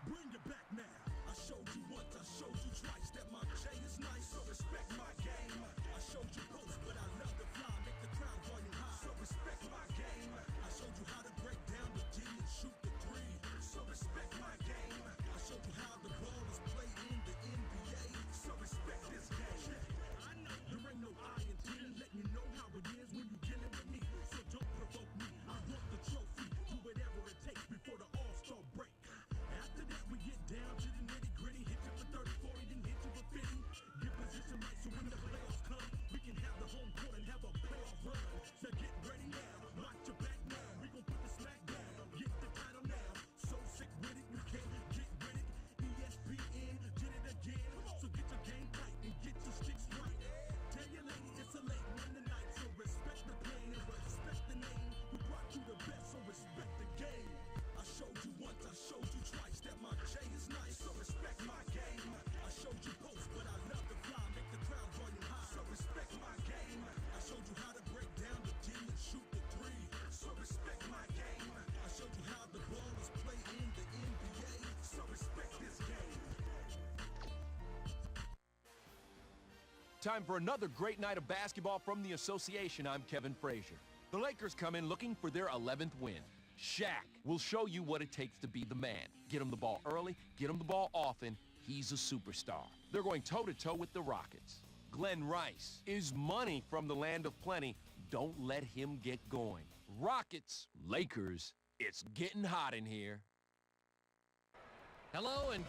Bring it back now. I showed you once, I showed you twice that my J is nice, so respect my game. I showed you post, but I love to fly, make the crowd volume high, so respect my game. I showed you how to break down the D and shoot the three, so respect my game. I showed you how the ball is played in the NBA, so respect this game. I know there ain't no I in T, letting you know how it is when you dealing with me, so don't provoke me. I want the trophy, do whatever it takes before the All-Star break. After that we get down to the nitty-gritty, hit you for 30, 40, then hit you for 50. Get position right so when the playoffs come, we can have the home court and have a playoff run. So get ready now, watch your back now, we gon' put the smack down, get the title now. So sick with it, we can't get with it. ESPN did it again, so get your game tight and get your sticks right. Tell your lady it's a late one tonight, so respect the plane and respect the name. We brought you the best, so respect the game. I showed you once, I showed you twice that my J is nice, so respect my game. I showed you post, but I love to fly, make the crowd volume high, so respect my game. I showed you how to break down the D and shoot the three, so respect my game. I showed you how the ball is played in the NBA, so respect this game. Time for another great night of basketball from the association. I'm Kevin Frazier. The Lakers come in looking for their 11th win. Shaq will show you what it takes to be the man. Get him the ball early, get him the ball often. He's a superstar. They're going toe-to-toe with the Rockets. Glenn Rice is money from the land of plenty. Don't let him get going. Rockets, Lakers, it's getting hot in here. Hello and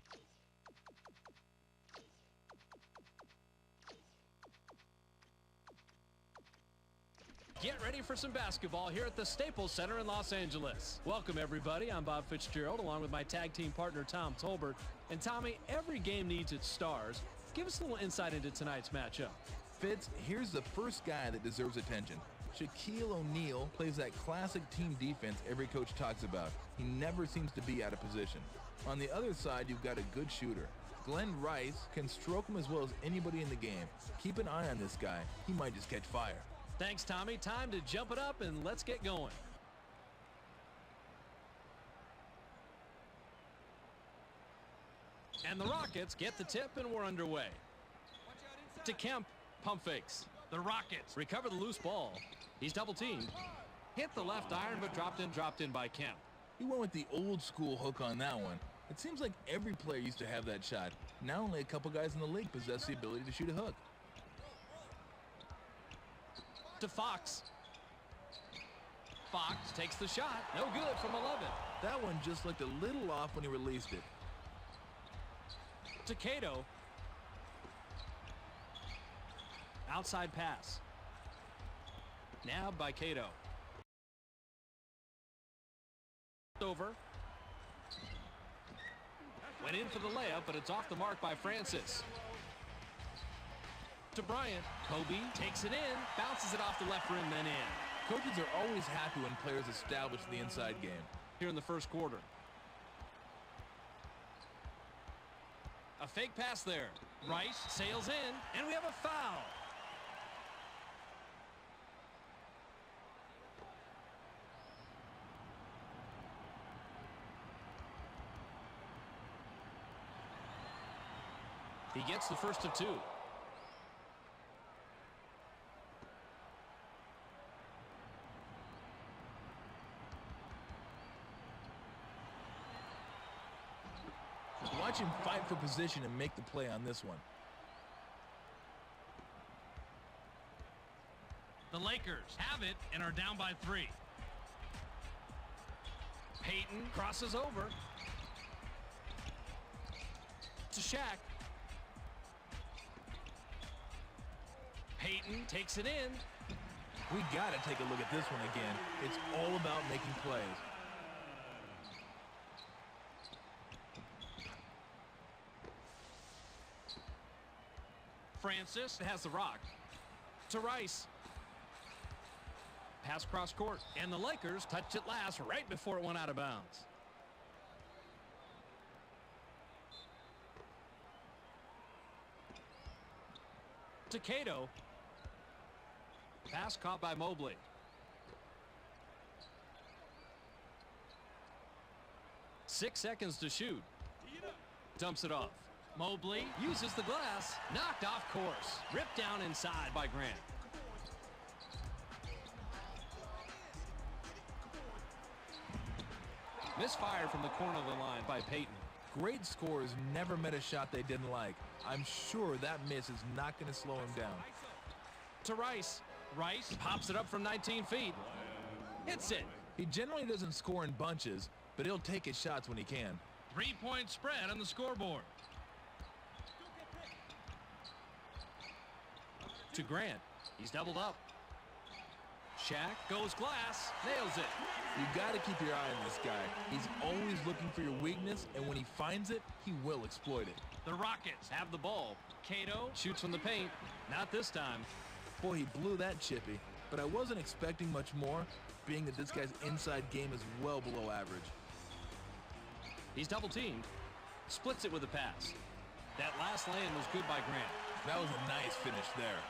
get ready for some basketball here at the Staples Center in Los Angeles. Welcome, everybody. I'm Bob Fitzgerald, along with my tag team partner, Tom Tolbert. And Tommy, every game needs its stars. Give us a little insight into tonight's matchup. Fitz, here's the first guy that deserves attention. Shaquille O'Neal plays that classic team defense every coach talks about. He never seems to be out of position. On the other side, you've got a good shooter. Glenn Rice can stroke him as well as anybody in the game. Keep an eye on this guy. He might just catch fire. Thanks, Tommy. Time to jump it up and let's get going. And the Rockets get the tip and we're underway. To Kemp, pump fakes. The Rockets recover the loose ball. He's double teamed. Hit the left iron but dropped in by Kemp. He went with the old school hook on that one. It seems like every player used to have that shot. Now only a couple guys in the league possess the ability to shoot a hook. To Fox. Fox takes the shot. No good from 11. That one just looked a little off when he released it. To Cato. Outside pass. Nabbed by Cato. Over. Went in for the layup, but it's off the mark by Francis. To Bryant. Kobe takes it in, bounces it off the left rim, then in. Coaches are always happy when players establish the inside game. Here in the first quarter. A fake pass there. Rice sails in, and we have a foul. He gets the first of two. Watch him fight for position and make the play on this one. The Lakers have it and are down by 3. Payton crosses over. To Shaq. Payton takes it in. We got to take a look at this one again. It's all about making plays. Francis has the rock. To Rice. Pass cross court. And the Lakers touched it last right before it went out of bounds. To Cato. Pass caught by Mobley. Six seconds to shoot. Dumps it off. Mobley uses the glass. Knocked off course. Ripped down inside by Grant. Misfire from the corner of the line by Payton. Great scorers never met a shot they didn't like. I'm sure that miss is not going to slow him down. To Rice. Rice pops it up from 19 feet. Hits it. He generally doesn't score in bunches, but he'll take his shots when he can. 3-point spread on the scoreboard. To Grant. He's doubled up. Shaq goes glass. Nails it. You got to keep your eye on this guy. He's always looking for your weakness, and when he finds it, he will exploit it. The Rockets have the ball. Cato shoots from the paint. Not this time. Boy, he blew that chippy, but I wasn't expecting much more, being that this guy's inside game is well below average. He's double teamed. Splits it with a pass. That last lay-in was good by Grant. That was a nice finish there.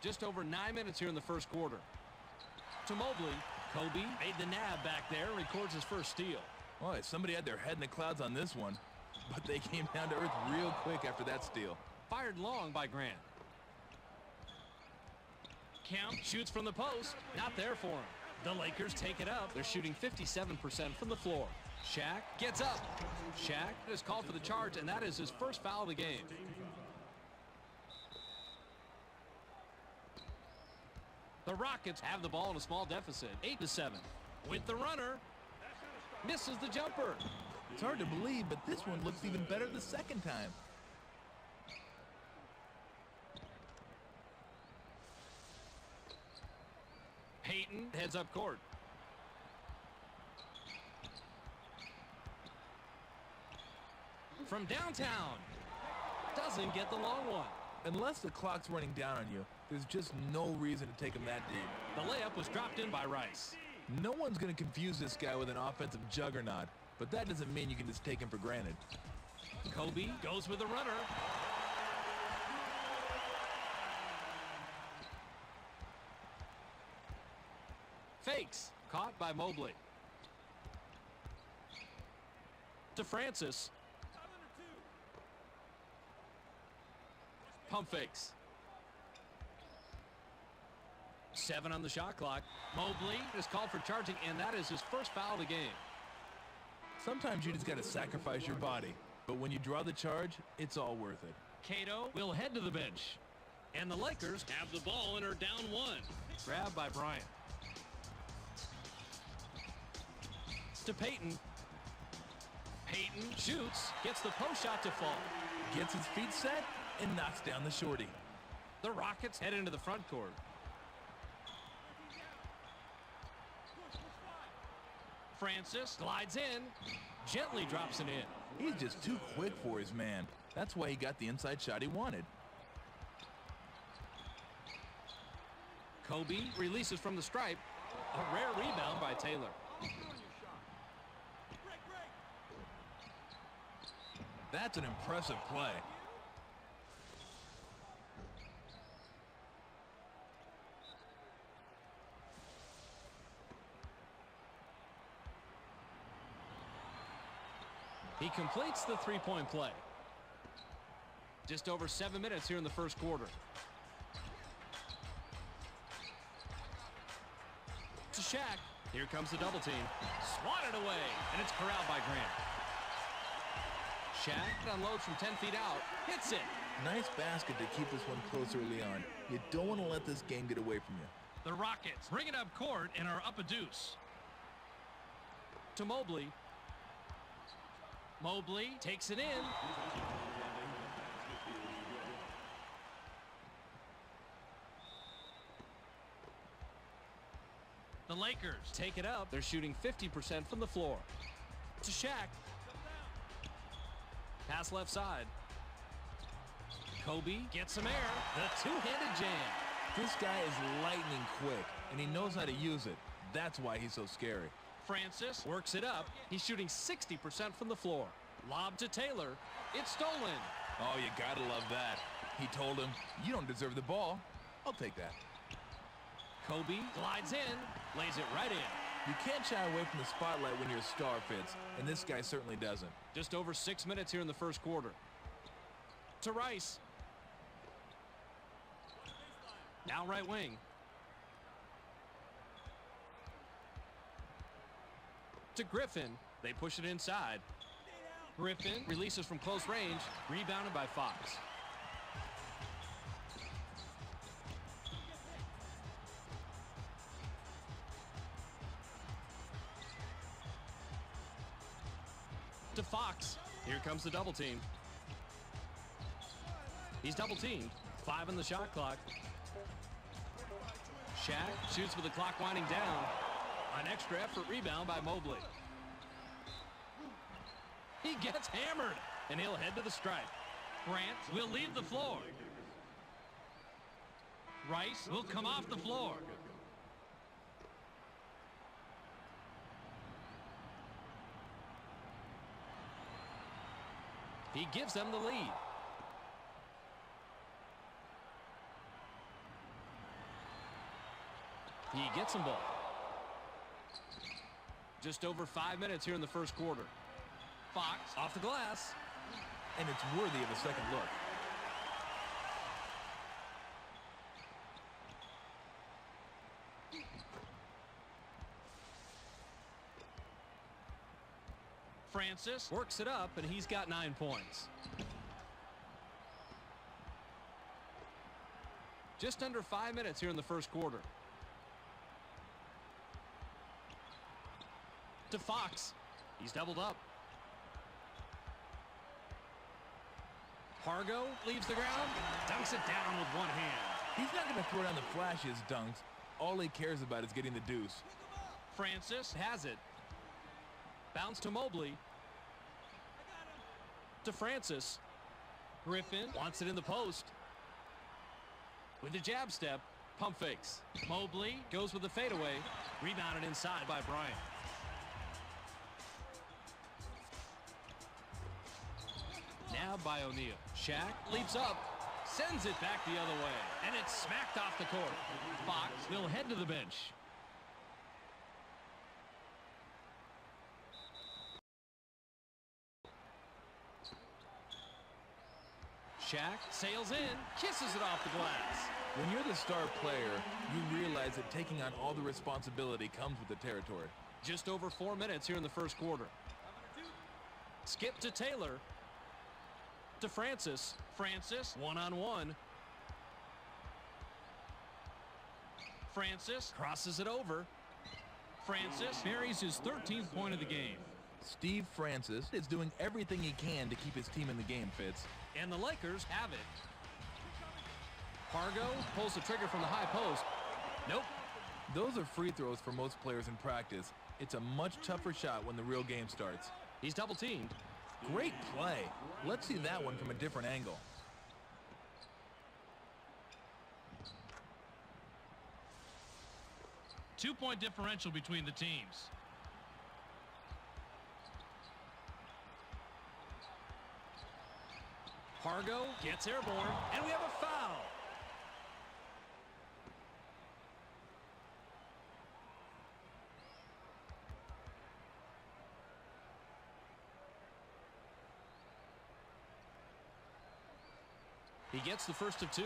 Just over 9 minutes here in the first quarter. To Mobley. Kobe made the nab back there and records his first steal. Boy, somebody had their head in the clouds on this one, but they came down to earth real quick after that steal. Fired long by Grant. Kemp shoots from the post. Not there for him. The Lakers take it up. They're shooting 57% from the floor. Shaq gets up. Shaq is called for the charge, and that is his first foul of the game. The Rockets have the ball in a small deficit, 8-7. With the runner, misses the jumper. It's hard to believe, but this one looks even better the second time. Payton heads up court. From downtown. Doesn't get the long one. Unless the clock's running down on you, there's just no reason to take him that deep. The layup was dropped in by Rice. No one's going to confuse this guy with an offensive juggernaut, but that doesn't mean you can just take him for granted. Kobe goes with the runner. Fakes. Caught by Mobley. To Francis. Pump fakes. 7 on the shot clock. Mobley is called for charging, and that is his first foul of the game. Sometimes you just got to sacrifice your body, but when you draw the charge, it's all worth it. Cato will head to the bench. And the Lakers have the ball and are down 1. Grabbed by Bryant. To Payton. Payton shoots, gets the post shot to fall. Gets his feet set and knocks down the shorty. The Rockets head into the front court. Francis glides in, gently drops it in. He's just too quick for his man. That's why he got the inside shot he wanted. Kobe releases from the stripe. A rare rebound by Taylor. That's an impressive play. He completes the three-point play. Just over 7 minutes here in the first quarter. To Shaq. Here comes the double team. Swatted away, and it's corralled by Grant. Shaq unloads from 10 feet out. Hits it. Nice basket to keep this one close early on. You don't want to let this game get away from you. The Rockets bring it up court and are up a deuce. To Mobley. Mobley takes it in. The Lakers take it up. They're shooting 50% from the floor. To Shaq. Pass left side. Kobe gets some air. The two-handed jam. This guy is lightning quick, and he knows how to use it. That's why he's so scary. Francis works it up. He's shooting 60% from the floor. Lob to Taylor. It's stolen. Oh, you gotta love that. He told him, you don't deserve the ball. I'll take that. Kobe glides in, lays it right in. You can't shy away from the spotlight when you're a star, Fitz, and this guy certainly doesn't. Just over 6 minutes here in the first quarter. To Rice. Now right wing. To Griffin. They push it inside. Griffin releases from close range. Rebounded by Fox. To Fox. Here comes the double team. He's double teamed. 5 on the shot clock. Shaq shoots with the clock winding down. An extra effort rebound by Mobley. He gets hammered, and he'll head to the stripe. Grant will leave the floor. Rice will come off the floor. He gives them the lead. He gets them both. Just over 5 minutes here in the first quarter. Fox off the glass. And it's worthy of a second look. Francis works it up, and he's got 9 points. Just under 5 minutes here in the first quarter. To Fox. He's doubled up. Hargo leaves the ground, dunks it down with one hand. He's not going to throw down the flashes dunks. All he cares about is getting the deuce. Francis has it. Bounce to Mobley. To Francis. Griffin wants it in the post. With a jab step, pump fakes. Mobley goes with the fadeaway. Rebounded inside by Bryant. Now by O'Neal. Shaq leaps up, sends it back the other way, and it's smacked off the court. Fox will head to the bench. Shaq sails in, kisses it off the glass. When you're the star player, you realize that taking on all the responsibility comes with the territory. Just over 4 minutes here in the first quarter. Skip to Taylor. To Francis. Francis, one-on-one. Francis crosses it over. Francis buries his 13th point of the game. Steve Francis is doing everything he can to keep his team in the game, Fitz. And the Lakers have it. Hargo pulls the trigger from the high post. Nope. Those are free throws for most players in practice. It's a much tougher shot when the real game starts. He's double teamed. Great play. Let's see that one from a different angle. Two-point differential between the teams. Hargo gets airborne, and we have a foul. He gets the first of 2.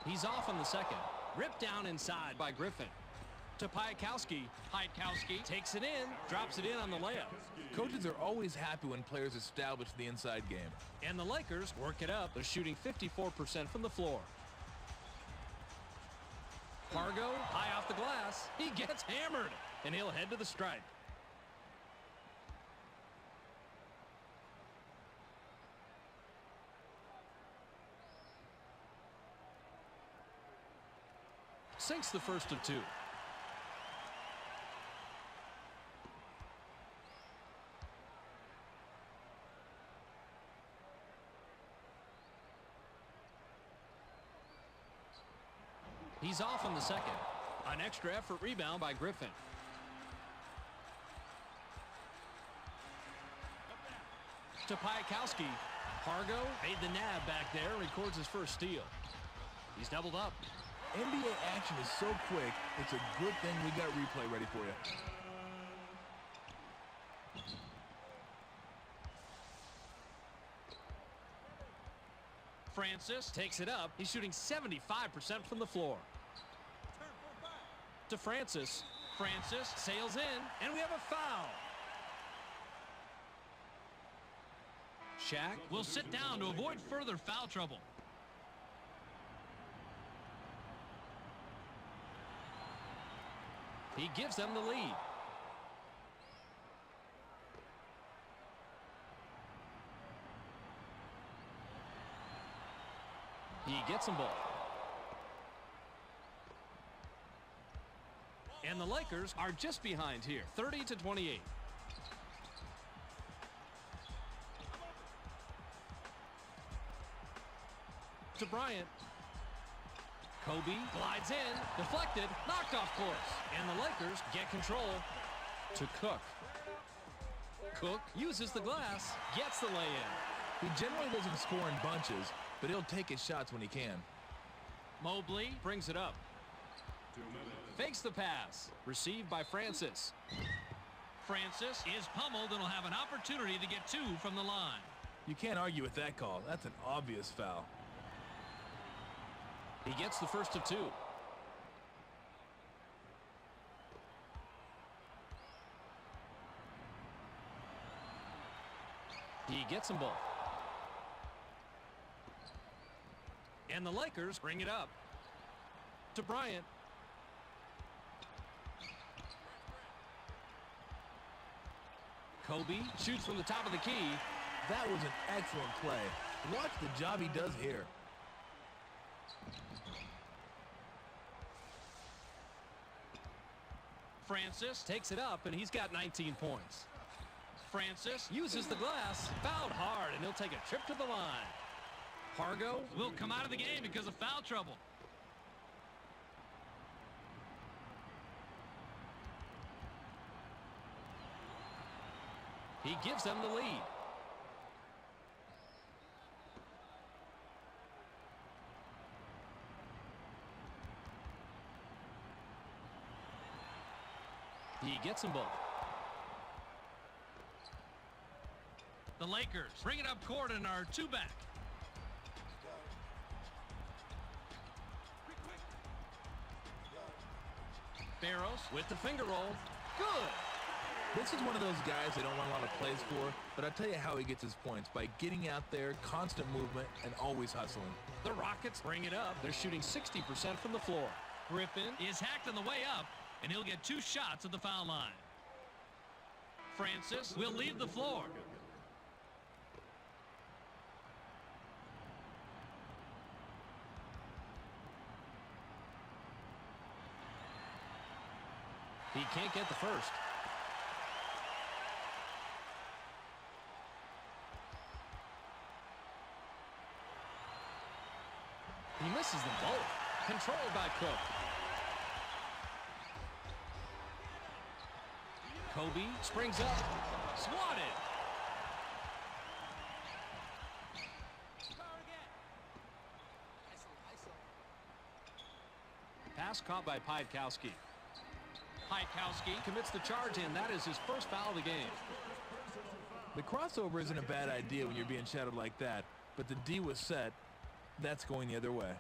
He's off on the second. Ripped down inside by Griffin. To Piatkowski. Piatkowski takes it in, drops it in on the layup. Coaches are always happy when players establish the inside game. And the Lakers work it up. They're shooting 54% from the floor. Hargo, high off the glass. He gets hammered, and he'll head to the stripe. Sinks the first of 2. He's off on the second. An extra effort rebound by Griffin. To Piakowski. Hargo made the nab back there, records his first steal. He's doubled up. NBA action is so quick, it's a good thing we got replay ready for you. Francis takes it up. He's shooting 75% from the floor. To Francis. Francis sails in, and we have a foul. Shaq will sit down to avoid further foul trouble. He gives them the lead. He gets them both. And the Lakers are just behind here, 30-28. To Bryant. Kobe glides in, deflected, knocked off course. And the Lakers get control. To Cook. Cook uses the glass, gets the lay-in. He generally doesn't score in bunches, but he'll take his shots when he can. Mobley brings it up. Fakes the pass. Received by Francis. Francis is pummeled and will have an opportunity to get two from the line. You can't argue with that call. That's an obvious foul. He gets the first of two. He gets them both. And the Lakers bring it up. To Bryant. Kobe shoots from the top of the key. That was an excellent play. Watch the job he does here. Francis takes it up, and he's got 19 points. Francis uses the glass, fouled hard, and he'll take a trip to the line. Hargo will come out of the game because of foul trouble. He gives them the lead. He gets them both. The Lakers bring it up court and are two back. Barros with the finger roll. Good. This is one of those guys they don't run a lot of plays for, but I'll tell you how he gets his points. By getting out there, constant movement, and always hustling. The Rockets bring it up. They're shooting 60% from the floor. Griffin is hacked on the way up, and he'll get two shots at the foul line. Francis will leave the floor. He can't get the first. He misses them both. Controlled by Cook. Kobe springs up. Swatted. Pass caught by Piakowski. Piakowski commits the charge, and that is his first foul of the game. The crossover isn't a bad idea when you're being shadowed like that, but the D was set. That's going the other way.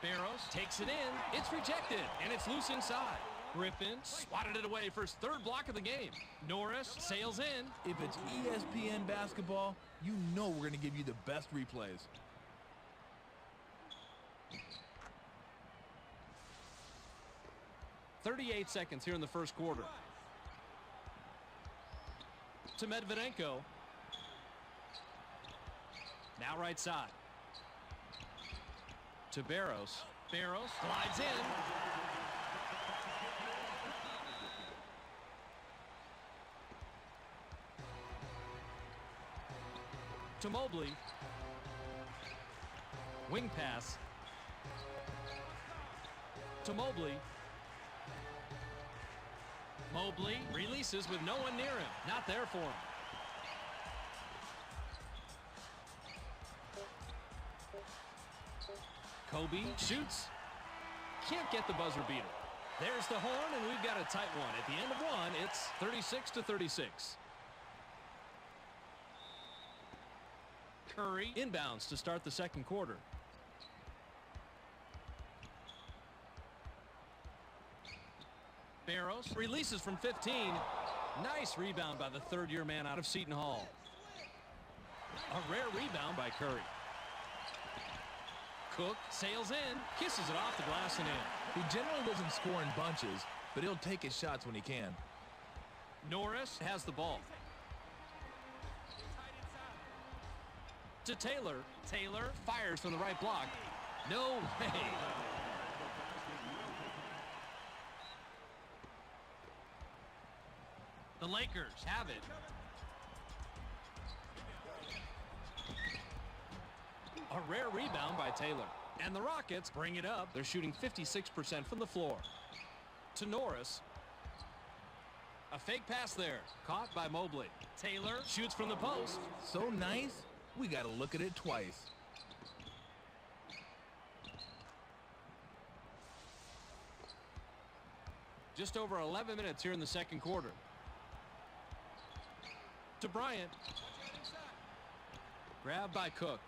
Barros takes it in. It's rejected, and it's loose inside. Griffin swatted it away for his third block of the game. Norris sails in. If it's ESPN basketball, you know we're going to give you the best replays. .38 seconds here in the first quarter. To Medvedenko. Now right side. To Barros. Barros glides in. To Mobley. Wing pass. To Mobley. Mobley releases with no one near him. Not there for him. Kobe shoots. Can't get the buzzer beater. There's the horn, and we've got a tight one. At the end of one, it's 36-36. Curry inbounds to start the second quarter. Barros releases from 15. Nice rebound by the third-year man out of Seton Hall. A rare rebound by Curry. Cook sails in, kisses it off the glass and in. He generally doesn't score in bunches, but he'll take his shots when he can. Norris has the ball. To Taylor. Taylor fires from the right block. No way. The Lakers have it. A rare rebound by Taylor. And the Rockets bring it up. They're shooting 56% from the floor. To Norris. A fake pass there. Caught by Mobley. Taylor shoots from the post. So nice, we got to look at it twice. Just over 11 minutes here in the second quarter. To Bryant. Grabbed by Cook.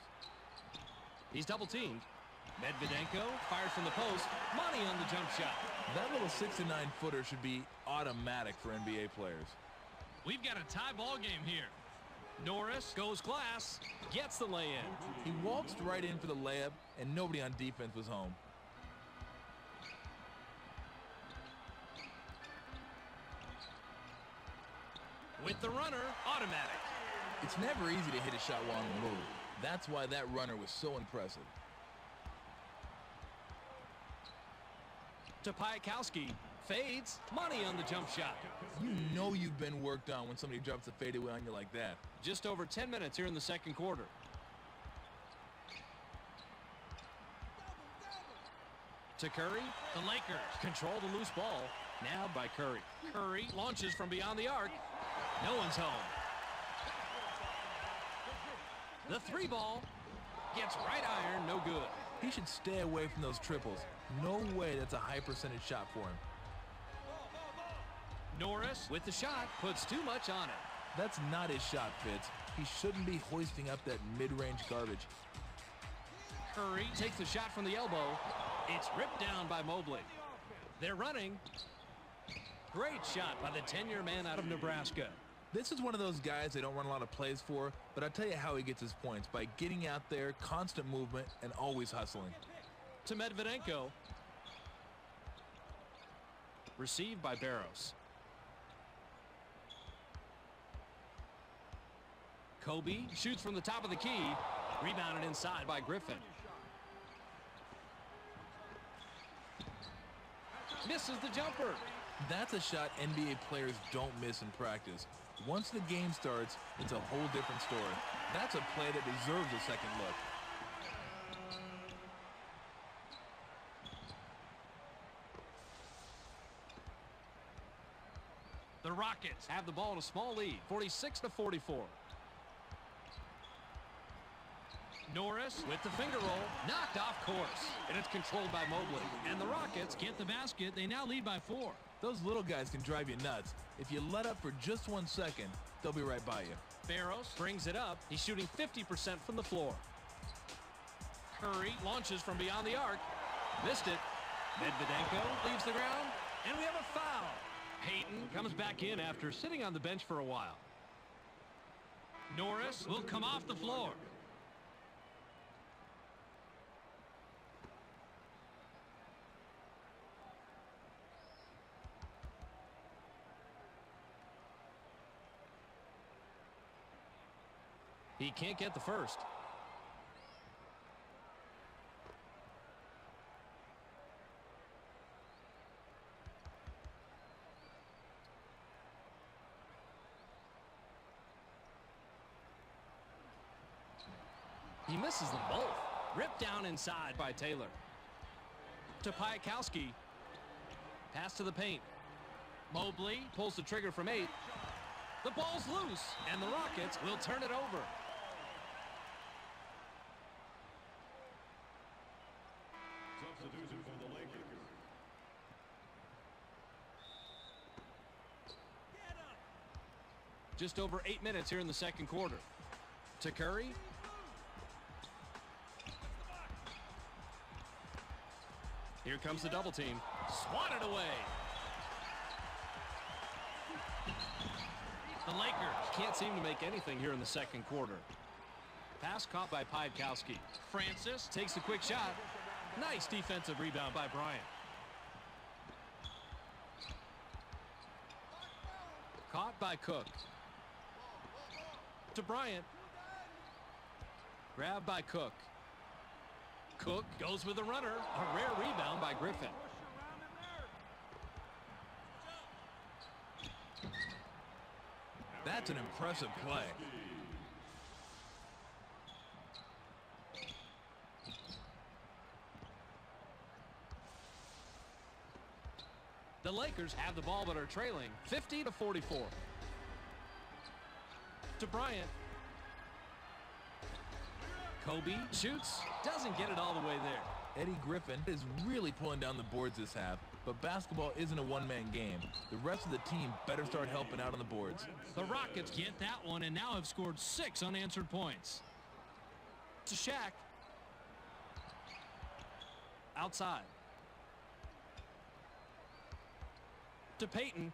He's double teamed. Medvedenko fires from the post. Money on the jump shot. That little 69-footer should be automatic for NBA players. We've got a tie ball game here. Norris goes glass, gets the lay-in. He waltzed right in for the layup, and nobody on defense was home. With the runner, automatic. It's never easy to hit a shot while on the move. That's why that runner was so impressive. To Piatkowski. Fades. Money on the jump shot. You know you've been worked on when somebody drops a fadeaway on you like that. Just over 10 minutes here in the second quarter. To Curry. The Lakers control the loose ball. Now by Curry. Curry launches from beyond the arc. No one's home. The three ball gets right iron, no good. He should stay away from those triples. No way that's a high percentage shot for him. Norris with the shot puts too much on it. That's not his shot, Fitz. He shouldn't be hoisting up that mid-range garbage. Curry takes the shot from the elbow. It's ripped down by Mobley. They're running. Great shot by the 10-year man out of Nebraska. This is one of those guys they don't run a lot of plays for, but I'll tell you how he gets his points, by getting out there, constant movement, and always hustling. To Medvedenko. Received by Barros. Kobe shoots from the top of the key. Rebounded inside by Griffin. Misses the jumper. That's a shot NBA players don't miss in practice. Once the game starts, it's a whole different story. That's a play that deserves a second look. The Rockets have the ball in a small lead, 46-44. Norris with the finger roll, knocked off course, and it's controlled by Mobley. And the Rockets get the basket. They now lead by 4. Those little guys can drive you nuts. If you let up for just 1 second, they'll be right by you. Barros brings it up. He's shooting 50% from the floor. Curry launches from beyond the arc. Missed it. Medvedenko leaves the ground, and we have a foul. Payton comes back in after sitting on the bench for a while. Norris will come off the floor. He can't get the first. He misses them both. Ripped down inside by Taylor. To Piatkowski. Pass to the paint. Mobley pulls the trigger from 8. The ball's loose, and the Rockets will turn it over. Substitution for the Lakers. Just over 8 minutes here in the second quarter. To Curry. Here comes the double team. Swatted away. The Lakers can't seem to make anything here in the second quarter. Pass caught by Piatkowski. Francis takes a quick shot. Nice defensive rebound by Bryant. Caught by Cook. To Bryant. Grabbed by Cook. Cook goes with the runner. A rare rebound by Griffin. That's an impressive play. The Lakers have the ball but are trailing 50-44. To Bryant. Kobe shoots, doesn't get it all the way there. Eddie Griffin is really pulling down the boards this half, but basketball isn't a one-man game. The rest of the team better start helping out on the boards. The Rockets get that one and now have scored 6 unanswered points. To Shaq. Outside. To Payton.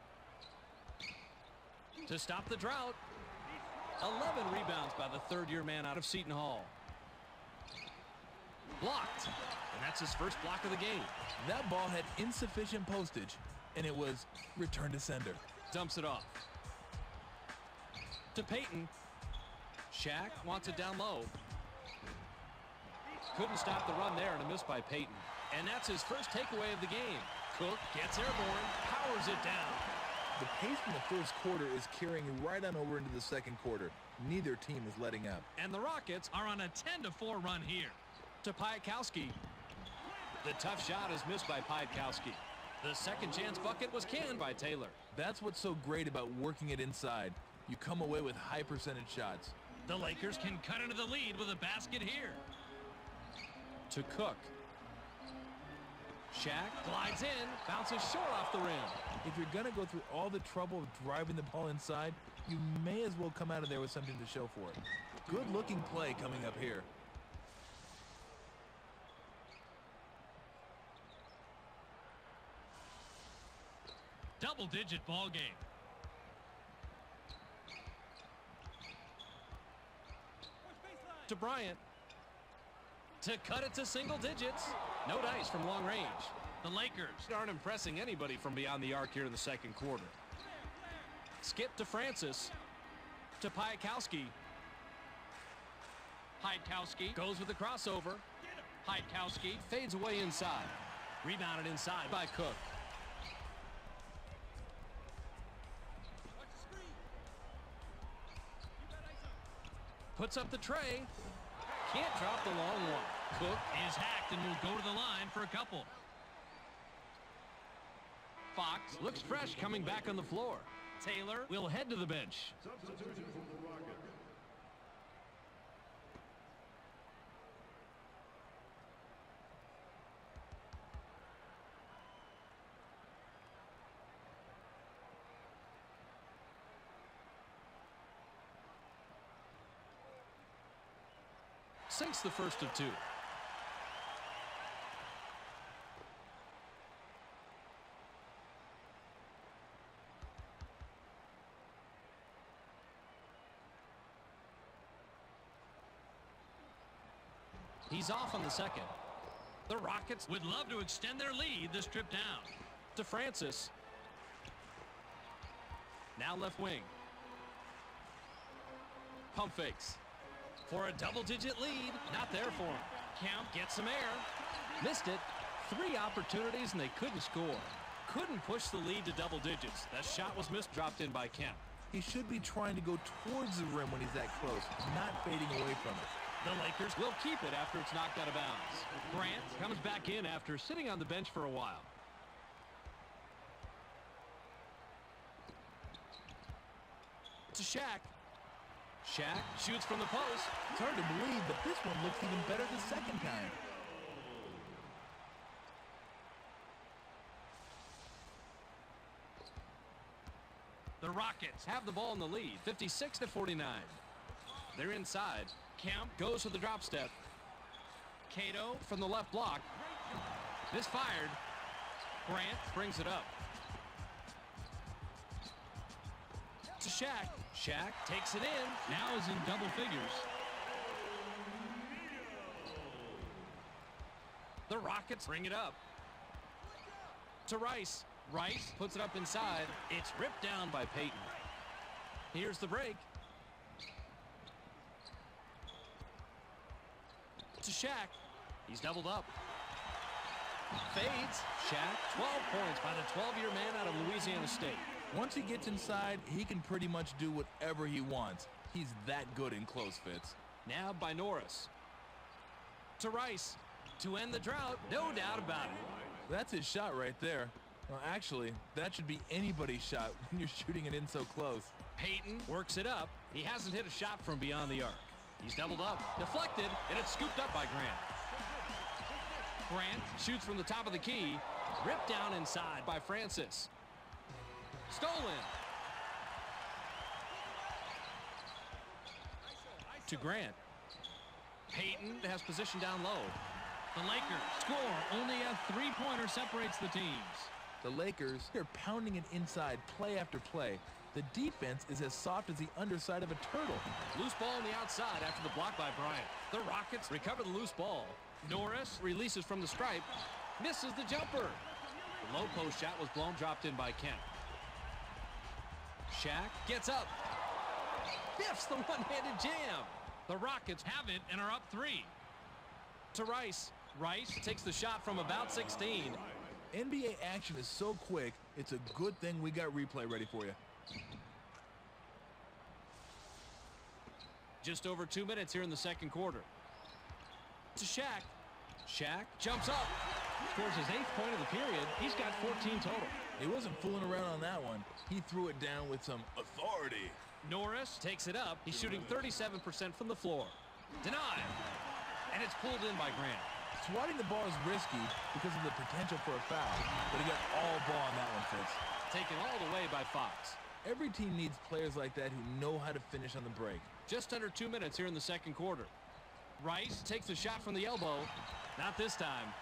To stop the drought. 11 rebounds by the third-year man out of Seton Hall. Blocked. And that's his first block of the game. That ball had insufficient postage, and it was returned to sender. Dumps it off. To Payton. Shaq wants it down low. Couldn't stop the run there, and a miss by Payton. And that's his first takeaway of the game. Cook gets airborne, powers it down. The pace from the first quarter is carrying right on over into the second quarter. Neither team is letting up. And the Rockets are on a 10-4 run here. To Piatkowski. The tough shot is missed by Piatkowski. The second chance bucket was canned by Taylor. That's what's so great about working it inside. You come away with high percentage shots. The Lakers can cut into the lead with a basket here. To Cook. Shaq glides in, bounces short off the rim. If you're going to go through all the trouble of driving the ball inside, you may as well come out of there with something to show for it. Good looking play coming up here. Double-digit ball game. To Bryant. To cut it to single digits. No dice from long range. The Lakers aren't impressing anybody from beyond the arc here in the second quarter. Skip to Francis. To Piatkowski. Piatkowski goes with the crossover. Piatkowski fades away inside. Rebounded inside by Cook. Puts up the tray. Can't drop the long one. Cook is hacked and will go to the line for a couple. Fox looks fresh coming back on the floor. Taylor will head to the bench. Substitution for the Rockets. Sinks the first of 2. He's off on the second. The Rockets would love to extend their lead this trip down. To Francis. Now left wing. Pump fakes. For a double-digit lead. Not there for him. Kemp gets some air. Missed it. 3 opportunities and they couldn't score. Couldn't push the lead to double digits. That shot was missed, dropped in by Kemp. He should be trying to go towards the rim when he's that close, not fading away from it. The Lakers will keep it after it's knocked out of bounds. Grant comes back in after sitting on the bench for a while. To Shaq. Shaq shoots from the post. It's hard to believe, but this one looks even better the second time. The Rockets have the ball in the lead, 56-49. They're inside. Kemp goes for the drop step. Cato from the left block. Misfired. Grant brings it up. To Shaq. Shaq takes it in. Now is in double figures. The Rockets bring it up. To Rice. Rice puts it up inside. It's ripped down by Payton. Here's the break. To Shaq. He's doubled up. Fades. Shaq, 12 points by the 12-year man out of Louisiana State. Once he gets inside, he can pretty much do whatever he wants. He's that good in close fits. Now by Norris. To Rice. To end the drought, no doubt about it. That's his shot right there. Well, actually, that should be anybody's shot when you're shooting it in so close. Payton works it up. He hasn't hit a shot from beyond the arc. He's doubled up, deflected, and it's scooped up by Grant. Grant shoots from the top of the key, ripped down inside by Francis. Stolen. To Grant. Payton has position down low. The Lakers score. Only a three-pointer separates the teams. The Lakers, they're pounding it inside play after play. The defense is as soft as the underside of a turtle. Loose ball on the outside after the block by Bryant. The Rockets recover the loose ball. Norris releases from the stripe. Misses the jumper. The low post shot was blown, dropped in by Kemp. Shaq gets up. Biffs the one-handed jam. The Rockets have it and are up 3. To Rice. Rice takes the shot from about 16. NBA action is so quick, it's a good thing we got replay ready for you. Just over 2 minutes here in the second quarter. To Shaq. Shaq jumps up. Scores his 8th point of the period. He's got 14 total. He wasn't fooling around on that one. He threw it down with some authority. Norris takes it up. He's shooting 37% from the floor. Denied. And it's pulled in by Grant. Swatting the ball is risky because of the potential for a foul, but he got all ball on that one, Fitz. Taken all the way by Fox. Every team needs players like that who know how to finish on the break. Just under 2 minutes here in the second quarter. Rice takes the shot from the elbow. Not this time.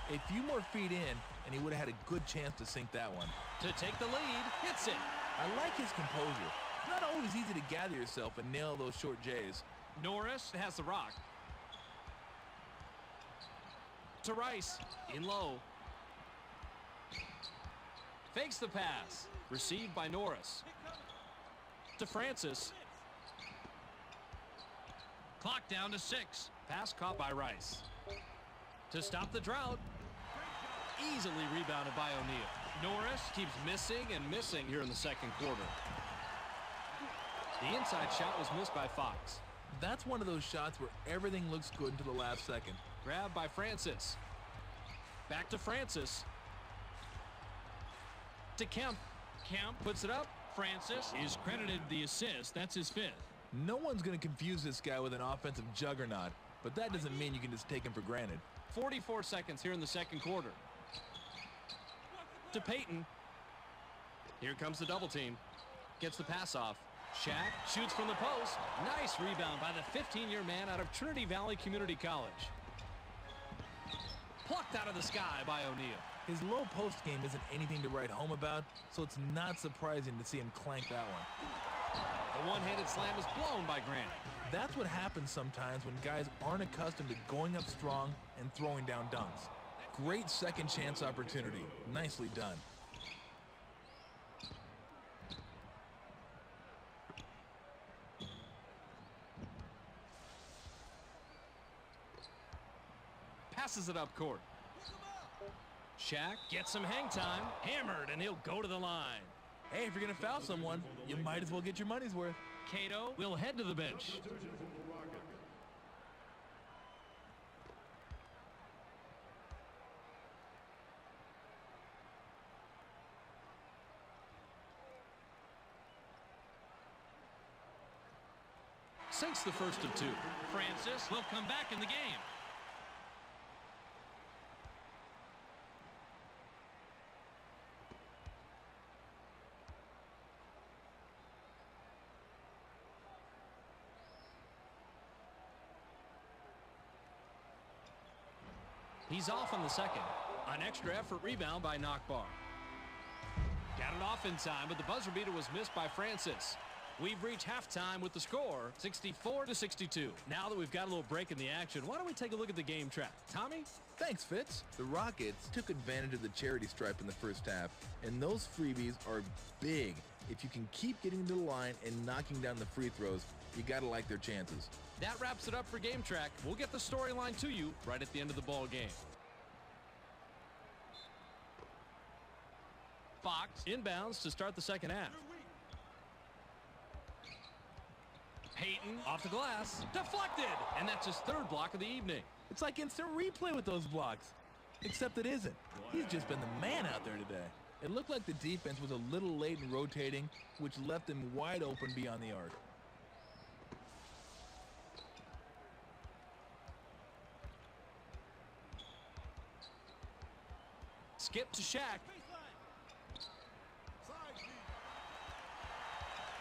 A few more feet in, and he would have had a good chance to sink that one. To take the lead, hits it. I like his composure. It's not always easy to gather yourself and nail those short J's. Norris has the rock. To Rice, in low. Fakes the pass. Received by Norris. To Francis. Clock down to 6. Pass caught by Rice. To stop the drought. Easily rebounded by O'Neal. Norris keeps missing and missing here in the second quarter. The inside shot was missed by Fox. That's one of those shots where everything looks good until the last second. Grabbed by Francis. Back to Francis. To Kemp. Kemp puts it up. Francis is credited the assist. That's his 5th. No one's going to confuse this guy with an offensive juggernaut, but that doesn't mean you can just take him for granted. 44 seconds here in the second quarter. To Payton. Here comes the double team. Gets the pass off. Shaq shoots from the post. Nice rebound by the 15-year man out of Trinity Valley Community College. Plucked out of the sky by O'Neal. His low post game isn't anything to write home about, so it's not surprising to see him clank that one. The one-handed slam is blown by Grant. That's what happens sometimes when guys aren't accustomed to going up strong and throwing down dunks. Great second chance opportunity. Nicely done. Passes it up court. Shaq gets some hang time. Hammered, and he'll go to the line. Hey, if you're going to foul someone, you might as well get your money's worth. Cato will head to the bench. sinks the first of 2. Francis will come back in the game. He's off on the second. An extra effort rebound by Nockbar. Got it off in time, but the buzzer beater was missed by Francis. We've reached halftime with the score, 64-62. Now that we've got a little break in the action, why don't we take a look at the game track? Tommy? Thanks, Fitz. The Rockets took advantage of the charity stripe in the first half, and those freebies are big. If you can keep getting to the line and knocking down the free throws, you gotta like their chances. That wraps it up for Game Track. We'll get the storyline to you right at the end of the ball game. Fox inbounds to start the second half. Peyton off the glass, deflected, and that's his third block of the evening. It's like instant replay with those blocks, except it isn't. He's just been the man out there today. It looked like the defense was a little late in rotating, which left him wide open beyond the arc. Skip to Shaq.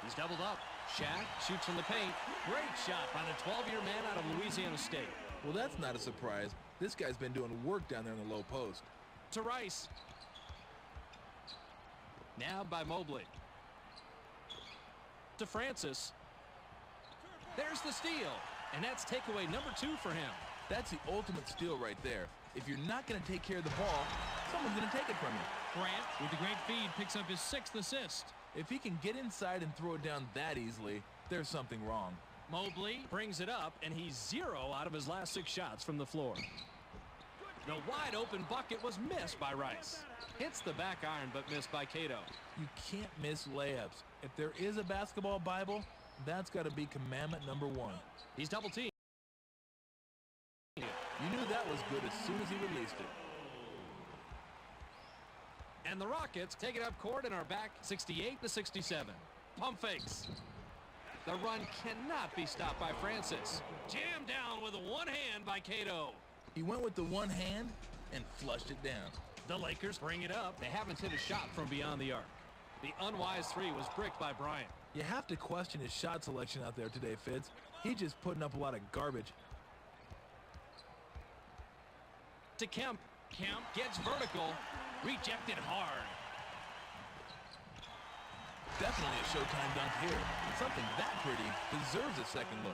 He's doubled up. Shaq shoots from the paint. Great shot by the 12-year man out of Louisiana State. Well, that's not a surprise. This guy's been doing work down there in the low post. To Rice. Nabbed by Mobley. To Francis. There's the steal. And that's takeaway number 2 for him. That's the ultimate steal right there. If you're not going to take care of the ball, someone's going to take it from you. Grant, with a great feed, picks up his 6th assist. If he can get inside and throw it down that easily, there's something wrong. Mobley brings it up, and he's 0 out of his last 6 shots from the floor. The wide open bucket was missed by Rice. Hits the back iron, but missed by Cato. You can't miss layups. If there is a basketball Bible, that's got to be commandment number 1. He's double teamed. You knew that was good as soon as he released it. And the Rockets take it up court and are back 68-67. Pump fakes. The run cannot be stopped by Francis. Jammed down with one hand by Cato. He went with the one hand and flushed it down. The Lakers bring it up. They haven't hit a shot from beyond the arc. The unwise 3 was bricked by Bryant. You have to question his shot selection out there today, Fitz. He's just putting up a lot of garbage. To Kemp. Kemp gets vertical. Rejected hard. Definitely a Showtime dunk here. Something that pretty deserves a second look.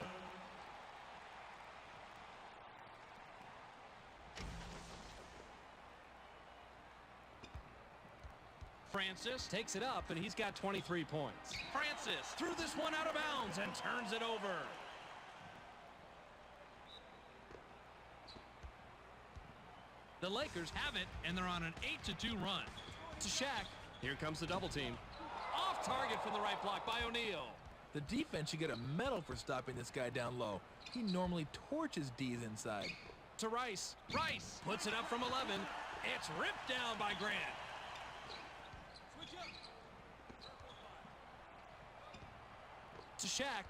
Francis takes it up, and he's got 23 points. Francis threw this one out of bounds and turns it over. The Lakers have it, and they're on an 8-2 run. To Shaq. Here comes the double team. Off target from the right block by O'Neal. The defense should get a medal for stopping this guy down low. He normally torches D's inside. To Rice. Rice puts it up from 11. It's ripped down by Grant. To Shaq.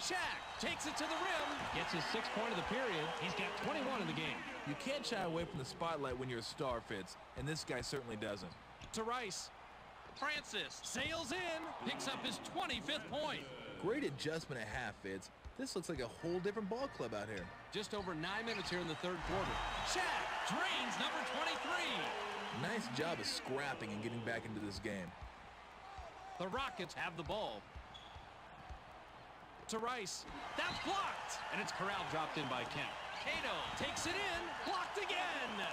Shaq takes it to the rim. Gets his 6th point of the period. He's got 21 in the game. You can't shy away from the spotlight when you're a star, Fitz, and this guy certainly doesn't. To Rice. Francis sails in. Picks up his 25th point. Great adjustment at half, Fitz. This looks like a whole different ball club out here. Just over 9 minutes here in the 3rd quarter. Shaq drains number 23. Nice job of scrapping and getting back into this game. The Rockets have the ball. To Rice. That's blocked. And it's corral dropped in by Kemp. Cato takes it in. Blocked again.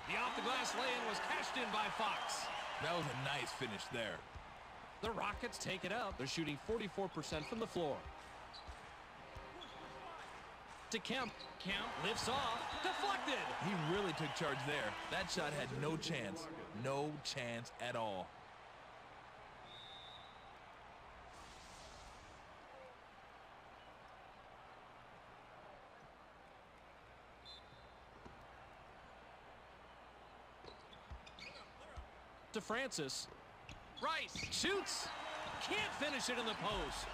The off-the-glass lay-in was cashed in by Fox. That was a nice finish there. The Rockets take it up. They're shooting 44% from the floor. To Kemp. Kemp lifts off. Deflected. He really took charge there. That shot had no chance. No chance at all. To Francis. Rice shoots. Can't finish it in the post.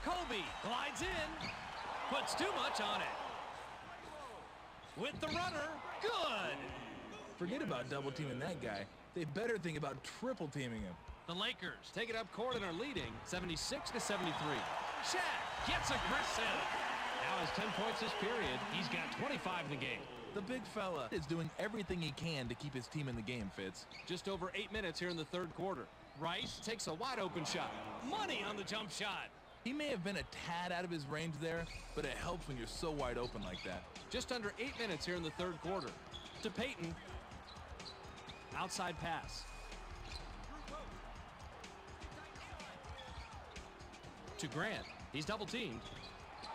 Kobe glides in. Puts too much on it. With the runner. Good. Forget about double teaming that guy. They better think about triple teaming him. The Lakers take it up court and are leading 76-73. Shaq gets aggressive. Now has 10 points this period. He's got 25 in the game. The big fella is doing everything he can to keep his team in the game, Fitz. Just over 8 minutes here in the third quarter. Rice takes a wide open shot. Money on the jump shot. He may have been a tad out of his range there, but it helps when you're so wide open like that. Just under 8 minutes here in the third quarter. To Payton. Outside pass. To Grant. He's double teamed.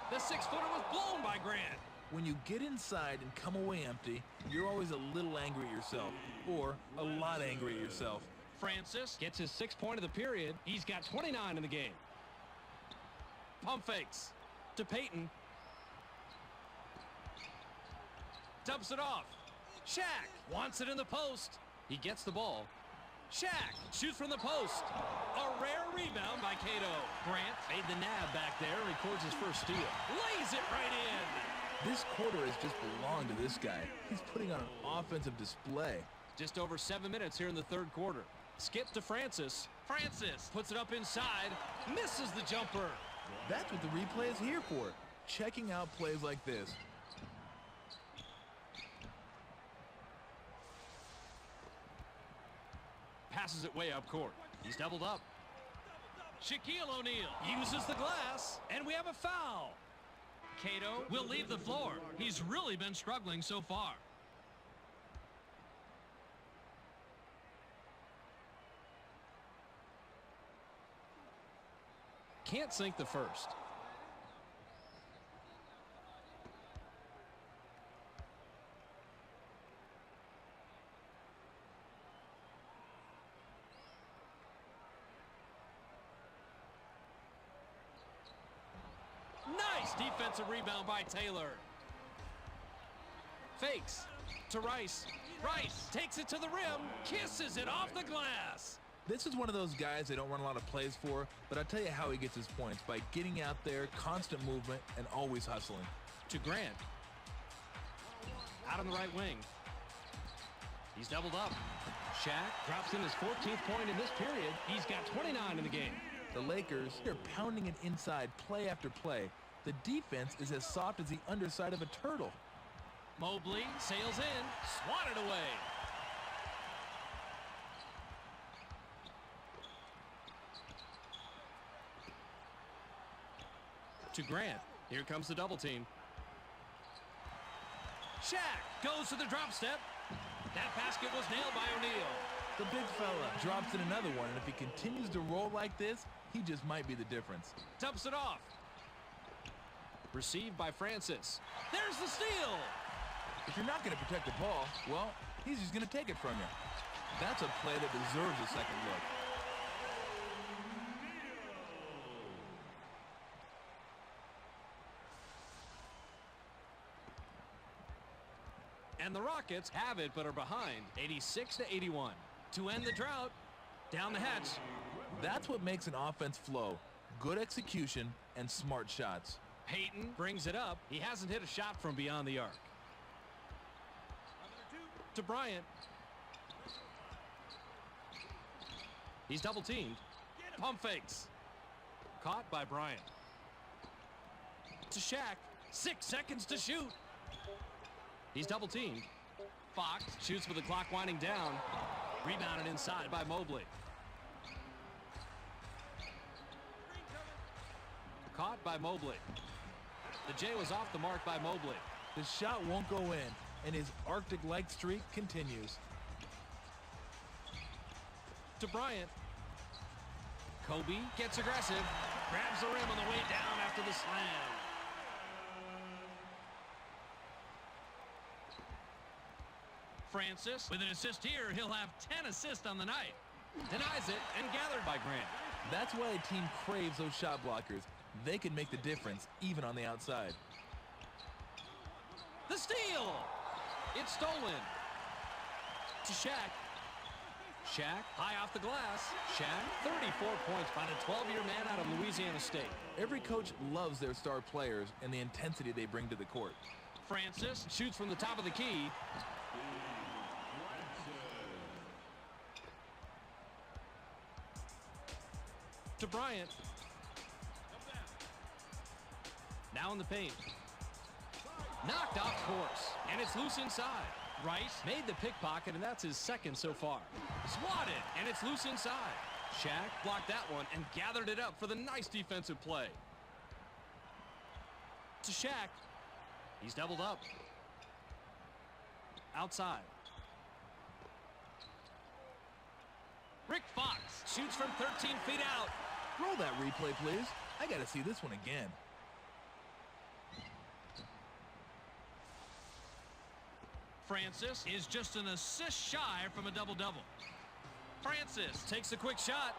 The 6-footer was blown by Grant. When you get inside and come away empty, you're always a little angry at yourself, or a lot angry at yourself. Francis gets his 6th point of the period. He's got 29 in the game. Pump fakes. To Payton. Dumps it off. Shaq wants it in the post. He gets the ball. Shaq shoots from the post. A rare rebound by Cato. Grant made the nab back there, records his first steal. Lays it right in. This quarter has just belonged to this guy. He's putting on an offensive display. Just over 7 minutes here in the third quarter. Skip to Francis. Francis puts it up inside. Misses the jumper. That's what the replay is here for. Checking out plays like this. Passes it way up court. He's doubled up. Shaquille O'Neal uses the glass, and we have a foul. Cato will leave the floor. He's really been struggling so far. Can't sink the first. Nice defensive rebound by Taylor. Fakes to Rice. Rice takes it to the rim, kisses it off the glass. This is one of those guys they don't run a lot of plays for, but I'll tell you how he gets his points, by getting out there, constant movement, and always hustling. To Grant. Out on the right wing. He's doubled up. Shaq drops in his 14th point in this period. He's got 29 in the game. The Lakers are pounding it inside play after play. The defense is as soft as the underside of a turtle. Mobley sails in, swatted away. To Grant. Here comes the double team. Shaq goes to the drop step. That basket was nailed by O'Neal. The big fella drops in another one, and if he continues to roll like this, he just might be the difference. Dumps it off. Received by Francis. There's the steal. If you're not going to protect the ball, well, he's just going to take it from you. That's a play that deserves a second look. And the Rockets have it, but are behind 86-81. To end the drought, down the hatch. That's what makes an offense flow. Good execution and smart shots. Payton brings it up. He hasn't hit a shot from beyond the arc. To Bryant. He's double teamed. Pump fakes. Caught by Bryant. To Shaq. 6 seconds to shoot. He's double teamed. Fox shoots with the clock winding down. Rebounded inside by Mobley. Caught by Mobley. The J was off the mark by Mobley. The shot won't go in, and his Arctic-like streak continues. To Bryant. Kobe gets aggressive. Grabs the rim on the way down after the slam. Francis with an assist here. He'll have 10 assists on the night. Denies it and gathered by Grant. That's why a team craves those shot blockers. They can make the difference, even on the outside. The steal! It's stolen. To Shaq. Shaq, high off the glass. Shaq, 34 points by the 12-year man out of Louisiana State. Every coach loves their star players and the intensity they bring to the court. Francis shoots from the top of the key. To Bryant. Now in the paint. Knocked off course, and it's loose inside. Rice made the pickpocket, and that's his second so far. Swatted, and it's loose inside. Shaq blocked that one and gathered it up for the nice defensive play. To Shaq. He's doubled up. Outside. Rick Fox shoots from 13 feet out. Roll that replay, please. I got to see this one again. Francis is just an assist shy from a double-double. Francis takes a quick shot.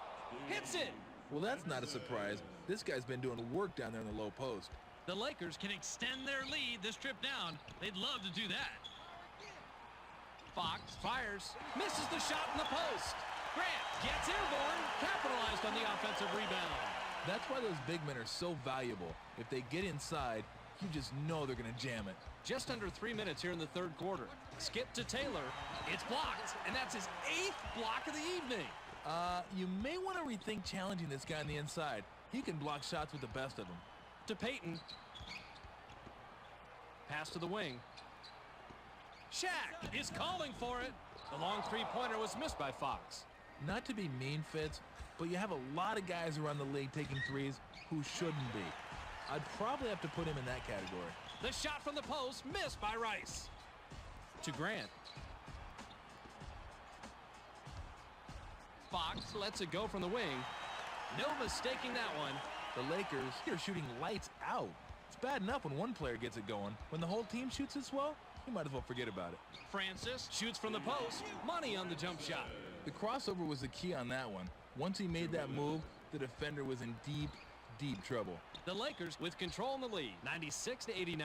Hits it. Well, that's not a surprise. This guy's been doing work down there in the low post. The Lakers can extend their lead this trip down. They'd love to do that. Fox fires. Misses the shot in the post. Grant gets airborne. Capitalized on the offensive rebound. That's why those big men are so valuable. If they get inside, you just know they're going to jam it. Just under 3 minutes here in the third quarter. Skip to Taylor. It's blocked, and that's his 8th block of the evening. You may want to rethink challenging this guy on the inside. He can block shots with the best of them. To Payton. Pass to the wing. Shaq is calling for it. The long three-pointer was missed by Fox. Not to be mean, Fitz, but you have a lot of guys around the league taking threes who shouldn't be. I'd probably have to put him in that category. The shot from the post missed by Rice. To Grant. Fox lets it go from the wing. No mistaking that one. The Lakers are shooting lights out. It's bad enough when one player gets it going. When the whole team shoots as well, you might as well forget about it. Francis shoots from the post. Money on the jump shot. The crossover was the key on that one. Once he made that move, the defender was in deep, deep trouble. The Lakers with control in the lead, 96-89.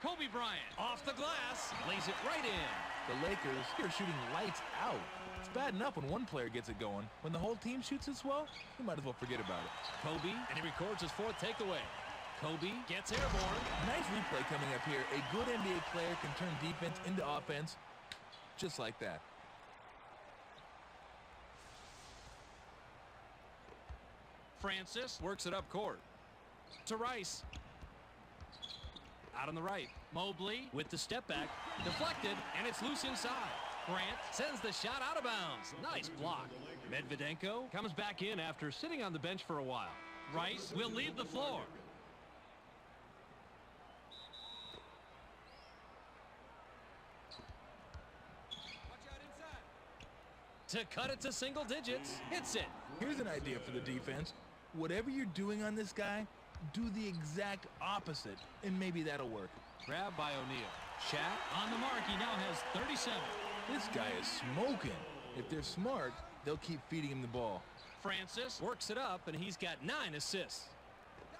Kobe Bryant off the glass, lays it right in. The Lakers are shooting lights out. It's bad enough when one player gets it going. When the whole team shoots as well, you might as well forget about it. Kobe, and he records his 4th takeaway. Kobe gets airborne. Nice replay coming up here. A good NBA player can turn defense into offense just like that. Francis works it up court. To Rice. Out on the right. Mobley with the step back. Deflected, and it's loose inside. Grant sends the shot out of bounds. Nice block. Medvedenko comes back in after sitting on the bench for a while. Rice will leave the floor. To cut it to single digits. Hits it. Here's an idea for the defense. Whatever you're doing on this guy, do the exact opposite, and maybe that'll work. Grabbed by O'Neal. Shaq on the mark. He now has 37. This guy is smoking. If they're smart, they'll keep feeding him the ball. Francis works it up, and he's got 9 assists.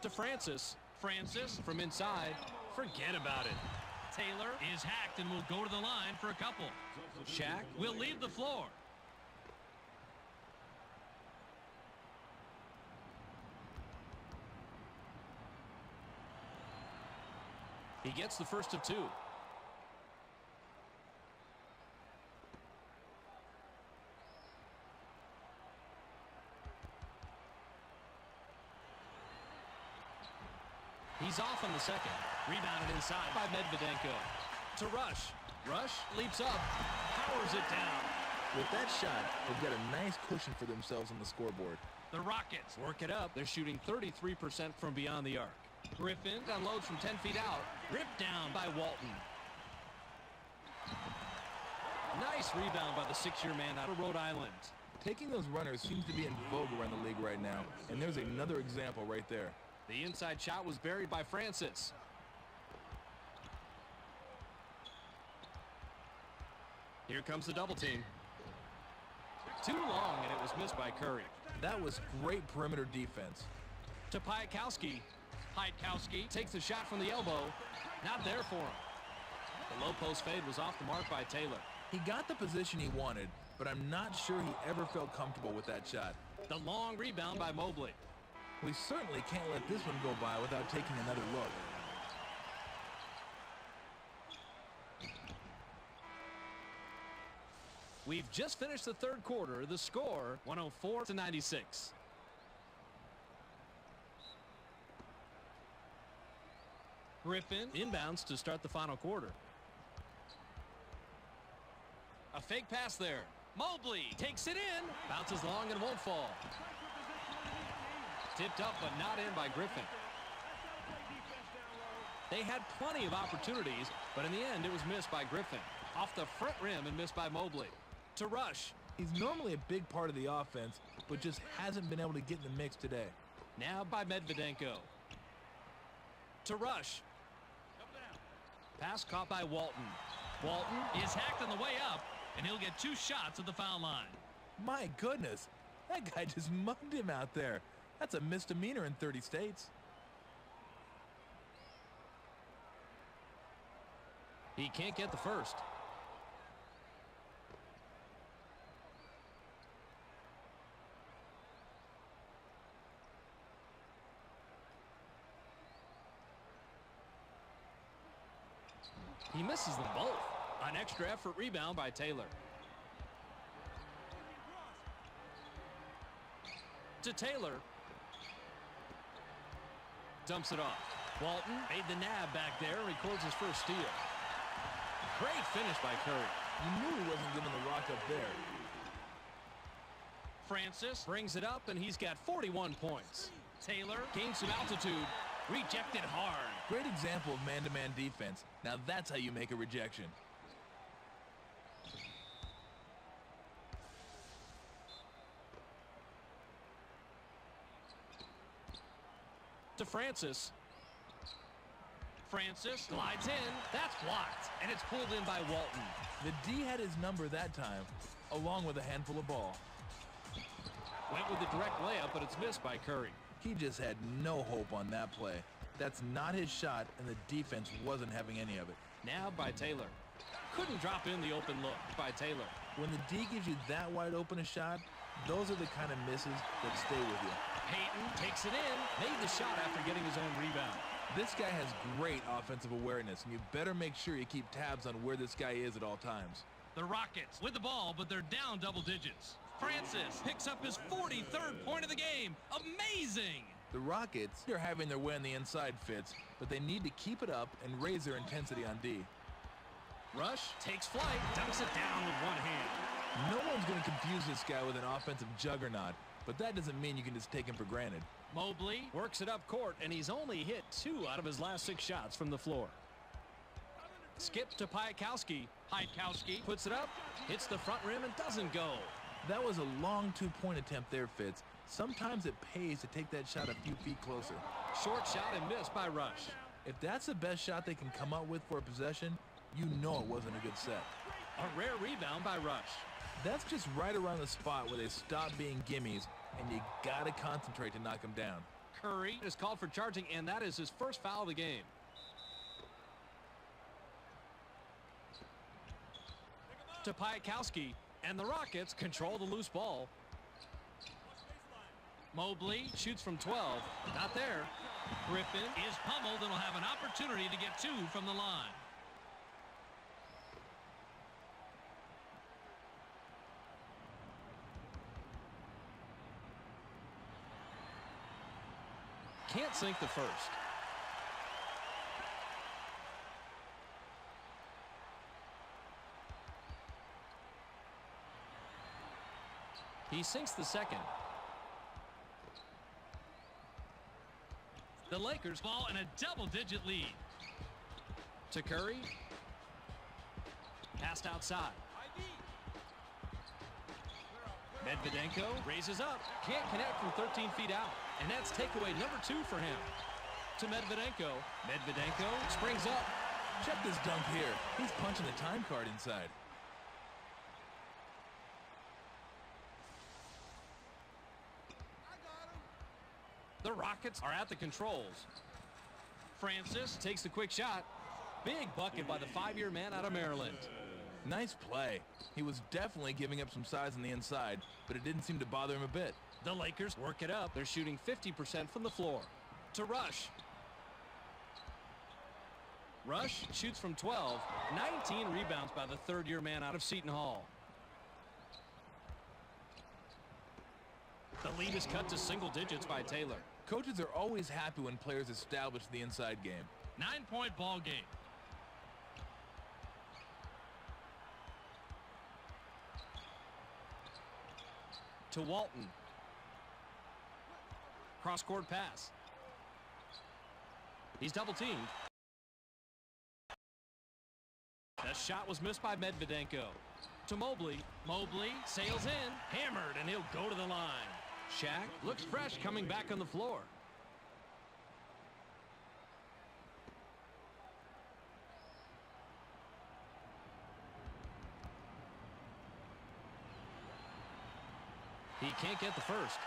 To Francis. Francis from inside. Forget about it. Taylor is hacked and will go to the line for a couple. Shaq will leave the floor. He gets the first of 2. He's off on the second. Rebounded inside by Medvedenko. To Rush. Rush leaps up. Powers it down. With that shot, they've got a nice cushion for themselves on the scoreboard. The Rockets work it up. They're shooting 33% from beyond the arc. Griffin unloads from 10 feet out. Ripped down by Walton. Nice rebound by the 6-year man out of Rhode Island. Taking those runners seems to be in vogue around the league right now, and there's another example right there. The inside shot was buried by Francis. Here comes the double team. Too long, and it was missed by Curry. That was great perimeter defense. To Piatkowski. Piatkowski takes the shot from the elbow. Not there for him. The low post fade was off the mark by Taylor. He got the position he wanted, but I'm not sure he ever felt comfortable with that shot. The long rebound by Mobley. We certainly can't let this one go by without taking another look. We've just finished the third quarter. The score, 104-96. Griffin inbounds to start the final quarter. A fake pass there. Mobley takes it in. Bounces long and won't fall. Tipped up but not in by Griffin. They had plenty of opportunities, but in the end it was missed by Griffin. Off the front rim and missed by Mobley. To Rush. He's normally a big part of the offense, but just hasn't been able to get in the mix today. Now by Medvedenko. To Rush. Pass caught by Walton. Walton is hacked on the way up, and he'll get 2 shots at the foul line. My goodness, that guy just mugged him out there. That's a misdemeanor in 30 states. He can't get the first. He misses them both. An extra effort rebound by Taylor. To Taylor. Dumps it off. Walton made the nab back there and records his first steal. Great finish by Curry. You knew he wasn't giving the rock up there. Francis brings it up, and he's got 41 points. Taylor gains some altitude. Rejected hard. Great example of man-to-man defense. Now that's how you make a rejection. To Francis. Francis glides in. That's blocked, and it's pulled in by Walton. The D had his number that time, along with a handful of ball. Went with the direct layup, but it's missed by Curry. He just had no hope on that play. That's not his shot, and the defense wasn't having any of it. Now by Taylor. Couldn't drop in the open look by Taylor. When the D gives you that wide open a shot, those are the kind of misses that stay with you. Payton takes it in. Made the shot after getting his own rebound. This guy has great offensive awareness, and you better make sure you keep tabs on where this guy is at all times. The Rockets with the ball, but they're down double digits. Francis picks up his 43rd point of the game. Amazing! The Rockets are having their way on the inside, Fitz, but they need to keep it up and raise their intensity on D. Rush takes flight, dunks it down with one hand. No one's going to confuse this guy with an offensive juggernaut, but that doesn't mean you can just take him for granted. Mobley works it up court, and he's only hit 2 out of his last 6 shots from the floor. Skip to Piatkowski. Piatkowski puts it up, hits the front rim, and doesn't go. That was a long 2-point attempt there, Fitz. Sometimes it pays to take that shot a few feet closer. Short shot and missed by Rush. If that's the best shot they can come up with for a possession, you know it wasn't a good set. A rare rebound by Rush. That's just right around the spot where they stop being gimmies, and you gotta concentrate to knock them down. Curry is called for charging, and that is his first foul of the game. To Piatkowski, and the Rockets control the loose ball. Mobley shoots from 12. Not there. Griffin is pummeled and will have an opportunity to get 2 from the line. Can't sink the first. He sinks the second. The Lakers fall in a double-digit lead. To Curry. Passed outside. Medvedenko raises up. Can't connect from 13 feet out. And that's takeaway number 2 for him. To Medvedenko. Medvedenko springs up. Check this dunk here. He's punching the time card inside. The Rockets are at the controls. Francis takes the quick shot. Big bucket by the 5-year man out of Maryland. Nice play. He was definitely giving up some size on the inside, but it didn't seem to bother him a bit. The Lakers work it up. They're shooting 50% from the floor. To Rush. Rush shoots from 12. 19 rebounds by the third-year man out of Seton Hall. The lead is cut to single digits by Taylor. Coaches are always happy when players establish the inside game. 9-point ball game. To Walton. Cross-court pass. He's double-teamed. That shot was missed by Medvedenko. To Mobley. Mobley sails in. Hammered, and he'll go to the line. Shaq looks fresh coming back on the floor. He can't get the first.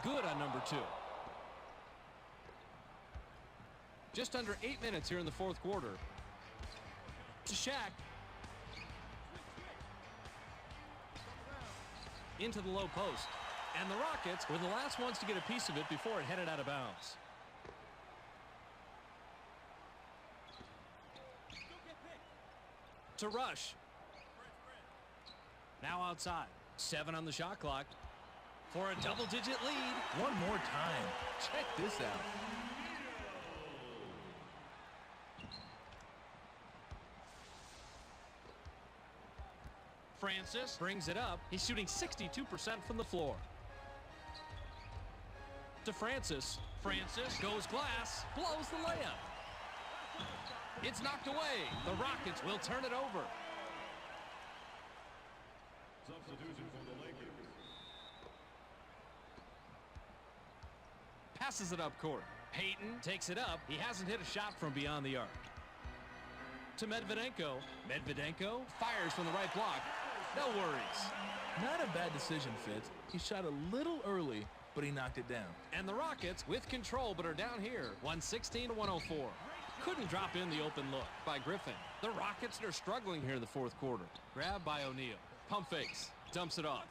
Good on number 2. Just under 8 minutes here in the fourth quarter. To Shaq. Into the low post. And the Rockets were the last ones to get a piece of it before it headed out of bounds. To Rush. Now outside. 7 on the shot clock. For a double-digit lead. One more time. Check this out. Francis brings it up. He's shooting 62% from the floor. To Francis. Francis goes glass. Blows the layup. It's knocked away. The Rockets will turn it over. Substitution for the Lakers. Passes it up court. Payton takes it up. He hasn't hit a shot from beyond the arc. To Medvedenko. Medvedenko fires from the right block. No worries. Not a bad decision, Fitz. He shot a little early, but he knocked it down. And the Rockets with control, but are down here. 116-104. Couldn't drop in the open look by Griffin. The Rockets are struggling here in the fourth quarter. Grabbed by O'Neal. Pump fakes. Dumps it off.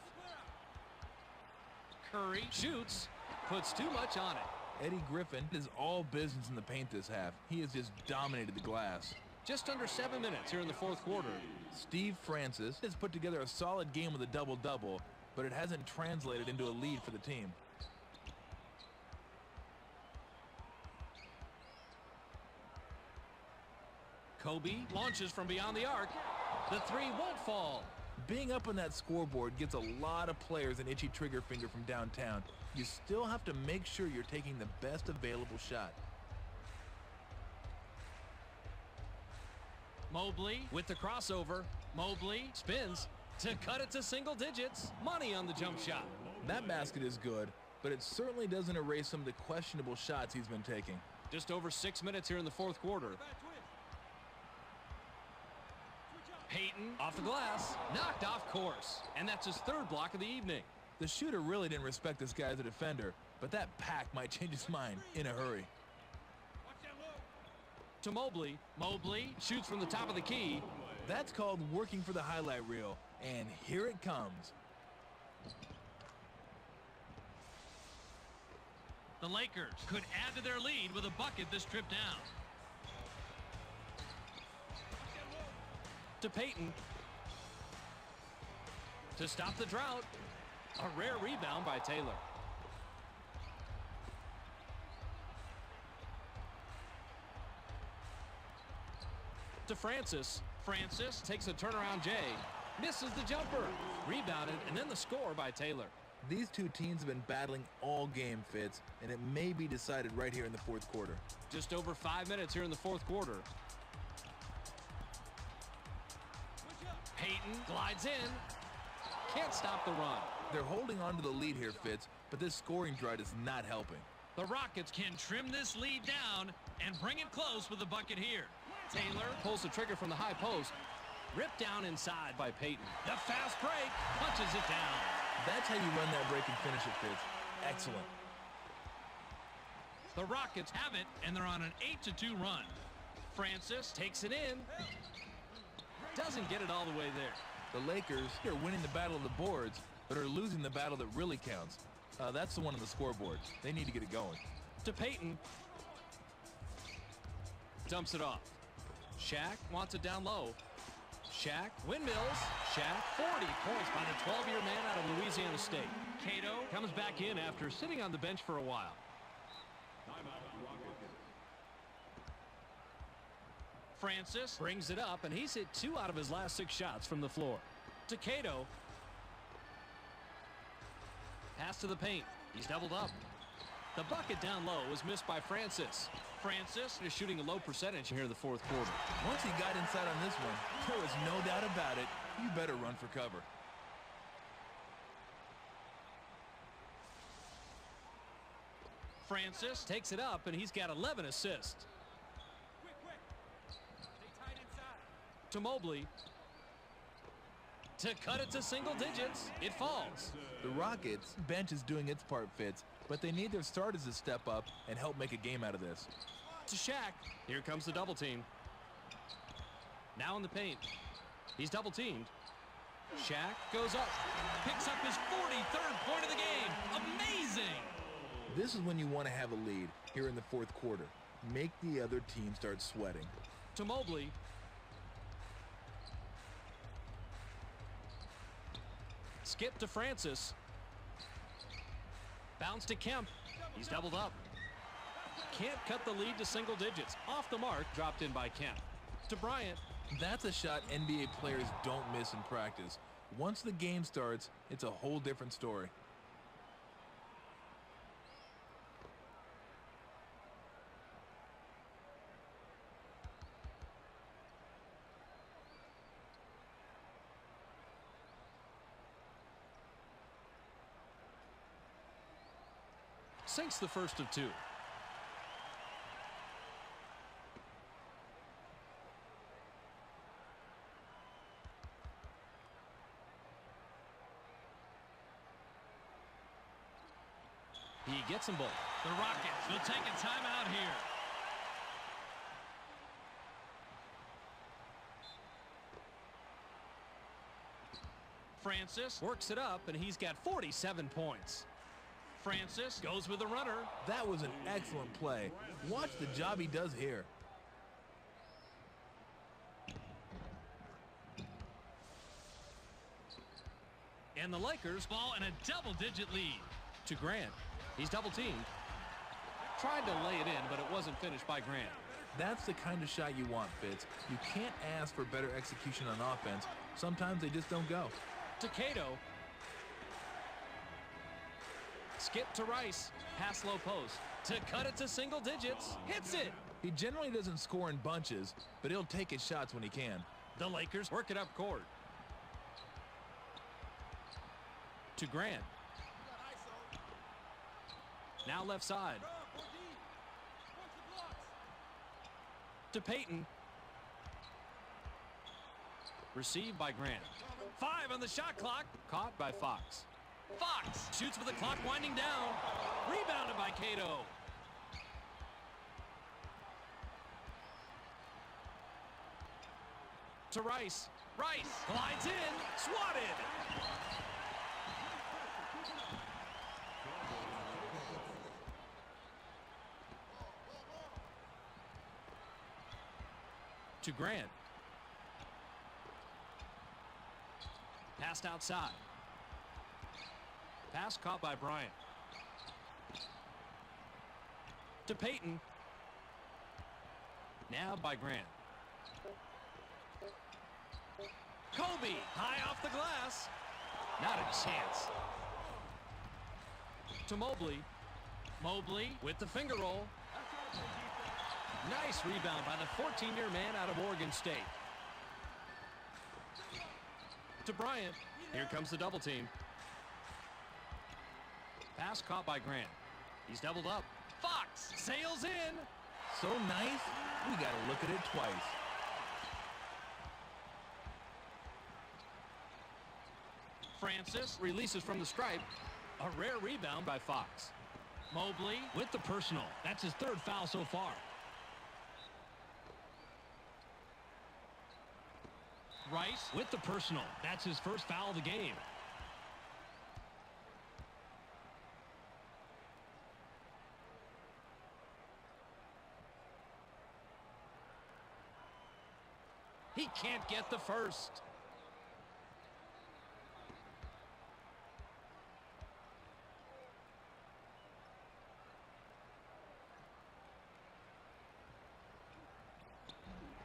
Curry shoots. Puts too much on it. Eddie Griffin is all business in the paint this half. He has just dominated the glass. Just under 7 minutes here in the fourth quarter. Steve Francis has put together a solid game with a double-double, but it hasn't translated into a lead for the team. Kobe launches from beyond the arc. The three won't fall. Being up on that scoreboard gets a lot of players an itchy trigger finger from downtown. You still have to make sure you're taking the best available shot. Mobley with the crossover. Mobley spins to cut it to single digits. Money on the jump shot. That basket is good, but it certainly doesn't erase some of the questionable shots he's been taking. Just over 6 minutes here in the fourth quarter. Payton off the glass, knocked off course, and that's his third block of the evening. The shooter really didn't respect this guy as a defender, but that pack might change his mind in a hurry. To Mobley. Mobley shoots from the top of the key. That's called working for the highlight reel, and here it comes. The Lakers could add to their lead with a bucket this trip down. To Payton. To stop the drought. A rare rebound by Taylor. To Francis. Francis takes a turnaround J. Misses the jumper. Rebounded, and then the score by Taylor. These two teams have been battling all game, Fitz, and it may be decided right here in the fourth quarter. Just over 5 minutes here in the fourth quarter. Payton glides in. Can't stop the run. They're holding on to the lead here, Fitz, but this scoring drought is not helping. The Rockets can trim this lead down and bring it close with a bucket here. Taylor pulls the trigger from the high post. Ripped down inside by Payton. The fast break punches it down. That's how you run that break and finish it, Fitz. Excellent. The Rockets have it, and they're on an 8-2 run. Francis takes it in. Doesn't get it all the way there. The Lakers are winning the battle of the boards, but are losing the battle that really counts. That's the one on the scoreboard. They need to get it going. To Payton. Dumps it off. Shaq wants it down low. Shaq windmills. Shaq 40 points by the 12-year man out of Louisiana State. Cato comes back in after sitting on the bench for a while. Francis brings it up, and he's hit 2 out of his last 6 shots from the floor. To Cato. Pass to the paint. He's doubled up. The bucket down low was missed by Francis. Francis is shooting a low percentage here in the fourth quarter. Once he got inside on this one, there was no doubt about it. You better run for cover. Francis takes it up, and he's got 11 assists. To Mobley. To cut it to single digits. It falls. The Rockets bench is doing its part, Fitz, but they need their starters to step up and help make a game out of this. To Shaq. Here comes the double team. Now in the paint. He's double teamed. Shaq goes up. Picks up his 43rd point of the game. Amazing. This is when you want to have a lead here in the fourth quarter. Make the other team start sweating. To Mobley. Skip to Francis. Bounce to Kemp. He's doubled up. Can't cut the lead to single digits. Off the mark, dropped in by Kemp. To Bryant. That's a shot NBA players don't miss in practice. Once the game starts, it's a whole different story. Sinks the first of 2. He gets them both. The Rockets will take a timeout here. Francis works it up, and he's got 47 points. Francis goes with the runner. That was an excellent play. Watch the job he does here. And the Lakers fall in a double-digit lead. To Grant. He's double-teamed. Tried to lay it in, but it wasn't finished by Grant. That's the kind of shot you want, Fitz. You can't ask for better execution on offense. Sometimes they just don't go. To Cato. Skip to Rice. Pass low post. To cut it to single digits. Hits it. He generally doesn't score in bunches, but he'll take his shots when he can. The Lakers work it up court. To Grant. Now left side. To Payton. Received by Grant. 5 on the shot clock. Caught by Fox. Fox shoots with the clock winding down. Rebounded by Cato. To Rice. Rice glides in. Swatted. To Grant. Passed outside. Pass caught by Bryant. To Payton. Now by Grant. Kobe high off the glass. Not a chance. To Mobley. Mobley with the finger roll. Nice rebound by the 14-year man out of Oregon State. To Bryant. Here comes the double team. Pass caught by Grant. He's doubled up. Fox sails in. So nice, we got to look at it twice. Francis releases from the stripe. A rare rebound by Fox. Mobley with the personal. That's his third foul so far. Rice with the personal. That's his first foul of the game. He can't get the first.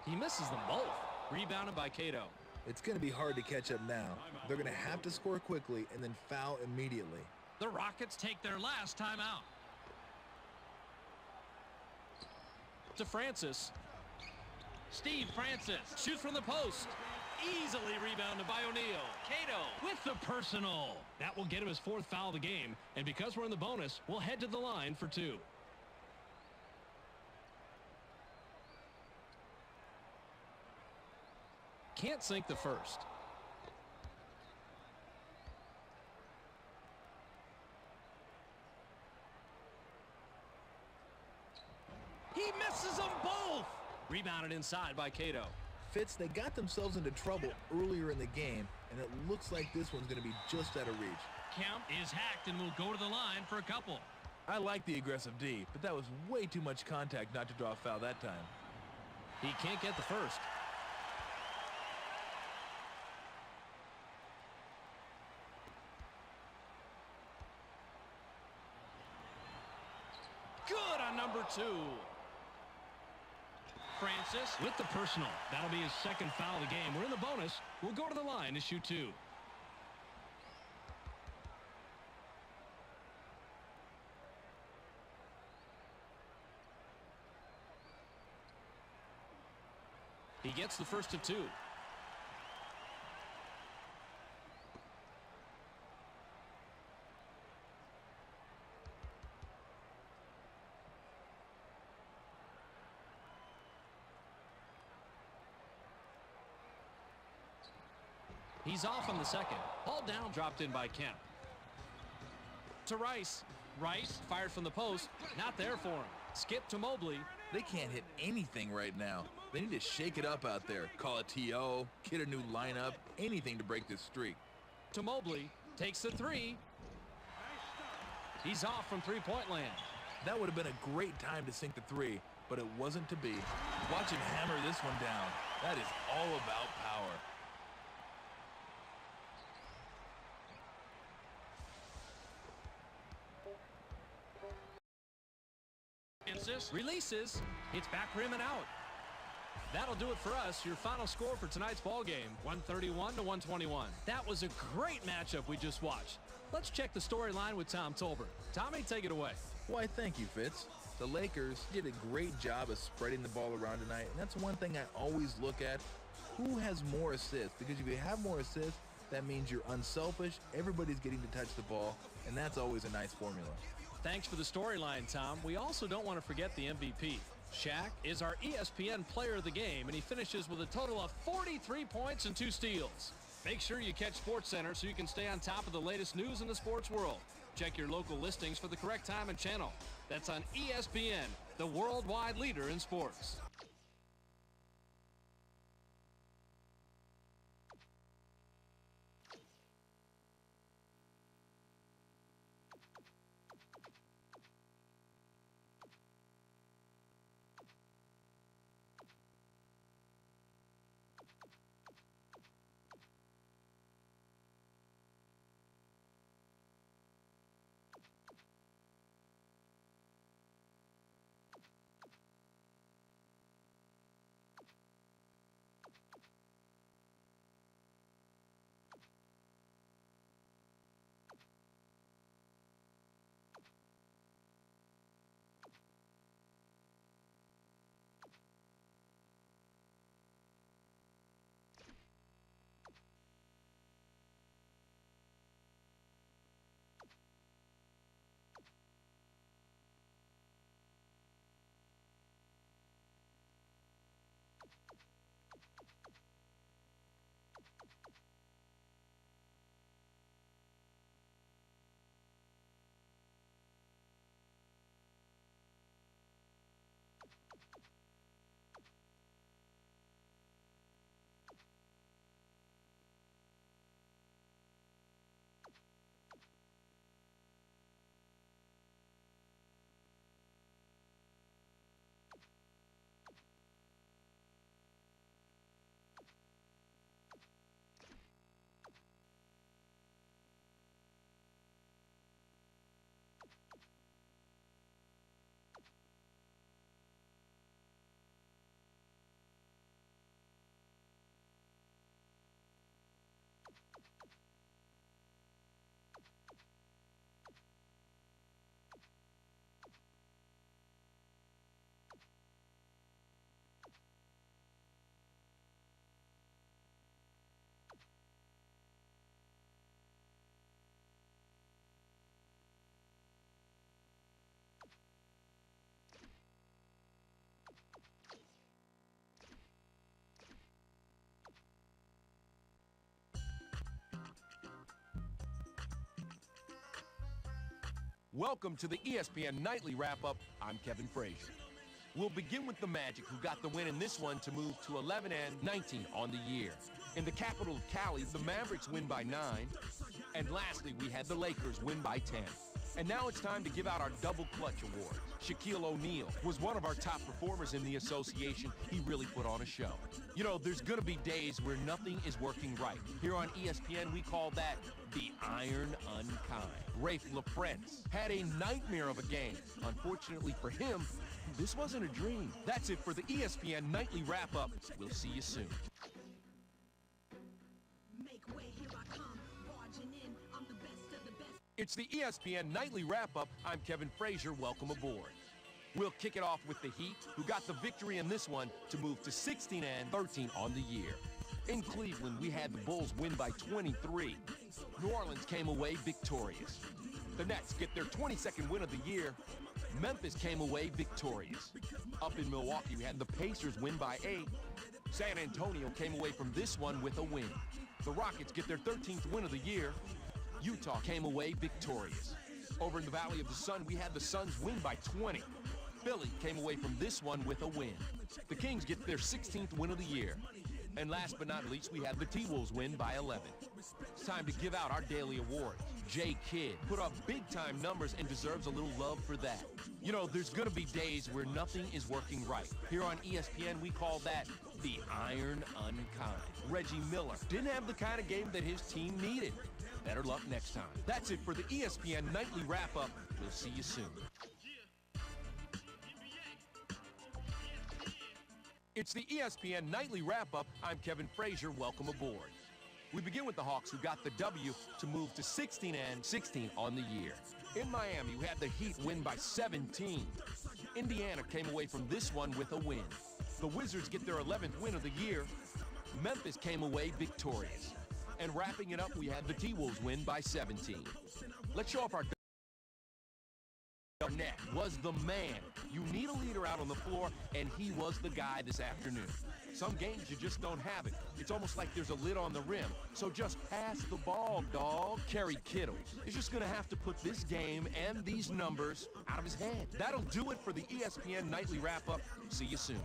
He misses them both. Rebounded by Cato. It's going to be hard to catch up now. They're going to have to score quickly and then foul immediately. The Rockets take their last timeout. To Francis. Steve Francis shoots from the post. Easily rebounded by O'Neal. Cato with the personal. That will get him his fourth foul of the game. And because we're in the bonus, we'll head to the line for two. Can't sink the first. He misses them both. Rebounded inside by Cato. Fitz, they got themselves into trouble earlier in the game, and it looks like this one's going to be just out of reach. Kemp is hacked and will go to the line for a couple. I like the aggressive D, but that was way too much contact not to draw a foul that time. He can't get the first. Good on number two. Francis with the personal. That'll be his second foul of the game. We're in the bonus. We'll go to the line to shoot two. He gets the first of two. He's off on the second. Ball down, dropped in by Kemp. To Rice. Rice fired from the post. Not there for him. Skip to Mobley. They can't hit anything right now. They need to shake it up out there. Call a TO, get a new lineup, anything to break this streak. To Mobley. Takes the three. He's off from three-point land. That would have been a great time to sink the three, but it wasn't to be. Watch him hammer this one down. That is all about power. Releases. It's back rim and out. That'll do it for us. Your final score for tonight's ball game, 131-121. That was a great matchup we just watched. Let's check the storyline with Tom Tolbert. Tommy, take it away. Why, thank you, Fitz. The Lakers did a great job of spreading the ball around tonight, and that's one thing I always look at. Who has more assists? Because if you have more assists, that means you're unselfish, everybody's getting to touch the ball, and that's always a nice formula. Thanks for the storyline, Tom. We also don't want to forget the MVP. Shaq is our ESPN player of the game, and he finishes with a total of 43 points and 2 steals. Make sure you catch SportsCenter so you can stay on top of the latest news in the sports world. Check your local listings for the correct time and channel. That's on ESPN, the worldwide leader in sports. Welcome to the ESPN Nightly Wrap-Up. I'm Kevin Frazier. We'll begin with the Magic, who got the win in this one to move to 11-19 on the year. In the capital of Cali, the Mavericks win by 9. And lastly, we had the Lakers win by 10. And now it's time to give out our Double Clutch Award. Shaquille O'Neal was one of our top performers in the association. He really put on a show. You know, there's going to be days where nothing is working right. Here on ESPN, we call that the Iron Unkind. Rafe LaFrentz had a nightmare of a game. Unfortunately for him, this wasn't a dream. That's it for the ESPN Nightly Wrap-Up. We'll see you soon. Make way, here I come, barging in. I'm the best of the best. It's the ESPN Nightly Wrap-Up. I'm Kevin Frazier. Welcome aboard. We'll kick it off with the Heat, who got the victory in this one to move to 16-13 on the year. In Cleveland, we had the Bulls win by 23. New Orleans came away victorious. The Nets get their 22nd win of the year. Memphis came away victorious. Up in Milwaukee, we had the Pacers win by 8. San Antonio came away from this one with a win. The Rockets get their 13th win of the year. Utah came away victorious. Over in the Valley of the Sun, we had the Suns win by 20. Philly came away from this one with a win. The Kings get their 16th win of the year. And last but not least, we had the T-Wolves win by 11. It's time to give out our daily awards. Jay Kidd put up big-time numbers and deserves a little love for that. You know, there's going to be days where nothing is working right. Here on ESPN, we call that the Iron Unkind. Reggie Miller didn't have the kind of game that his team needed. Better luck next time. That's it for the ESPN Nightly Wrap-Up. We'll see you soon. It's the ESPN Nightly Wrap-Up. I'm Kevin Frazier. Welcome aboard. We begin with the Hawks, who got the W to move to 16-16 on the year. In Miami, we had the Heat win by 17. Indiana came away from this one with a win. The Wizards get their 11th win of the year. Memphis came away victorious. And wrapping it up, we had the T-Wolves win by 17. Let's show off our Garnett was the man. You need a leader out on the floor, and he was the guy this afternoon. Some games you just don't have it. It's almost like there's a lid on the rim. So just pass the ball, dog. Kerry Kittle is just going to have to put this game and these numbers out of his head. That'll do it for the ESPN Nightly Wrap-Up. See you soon.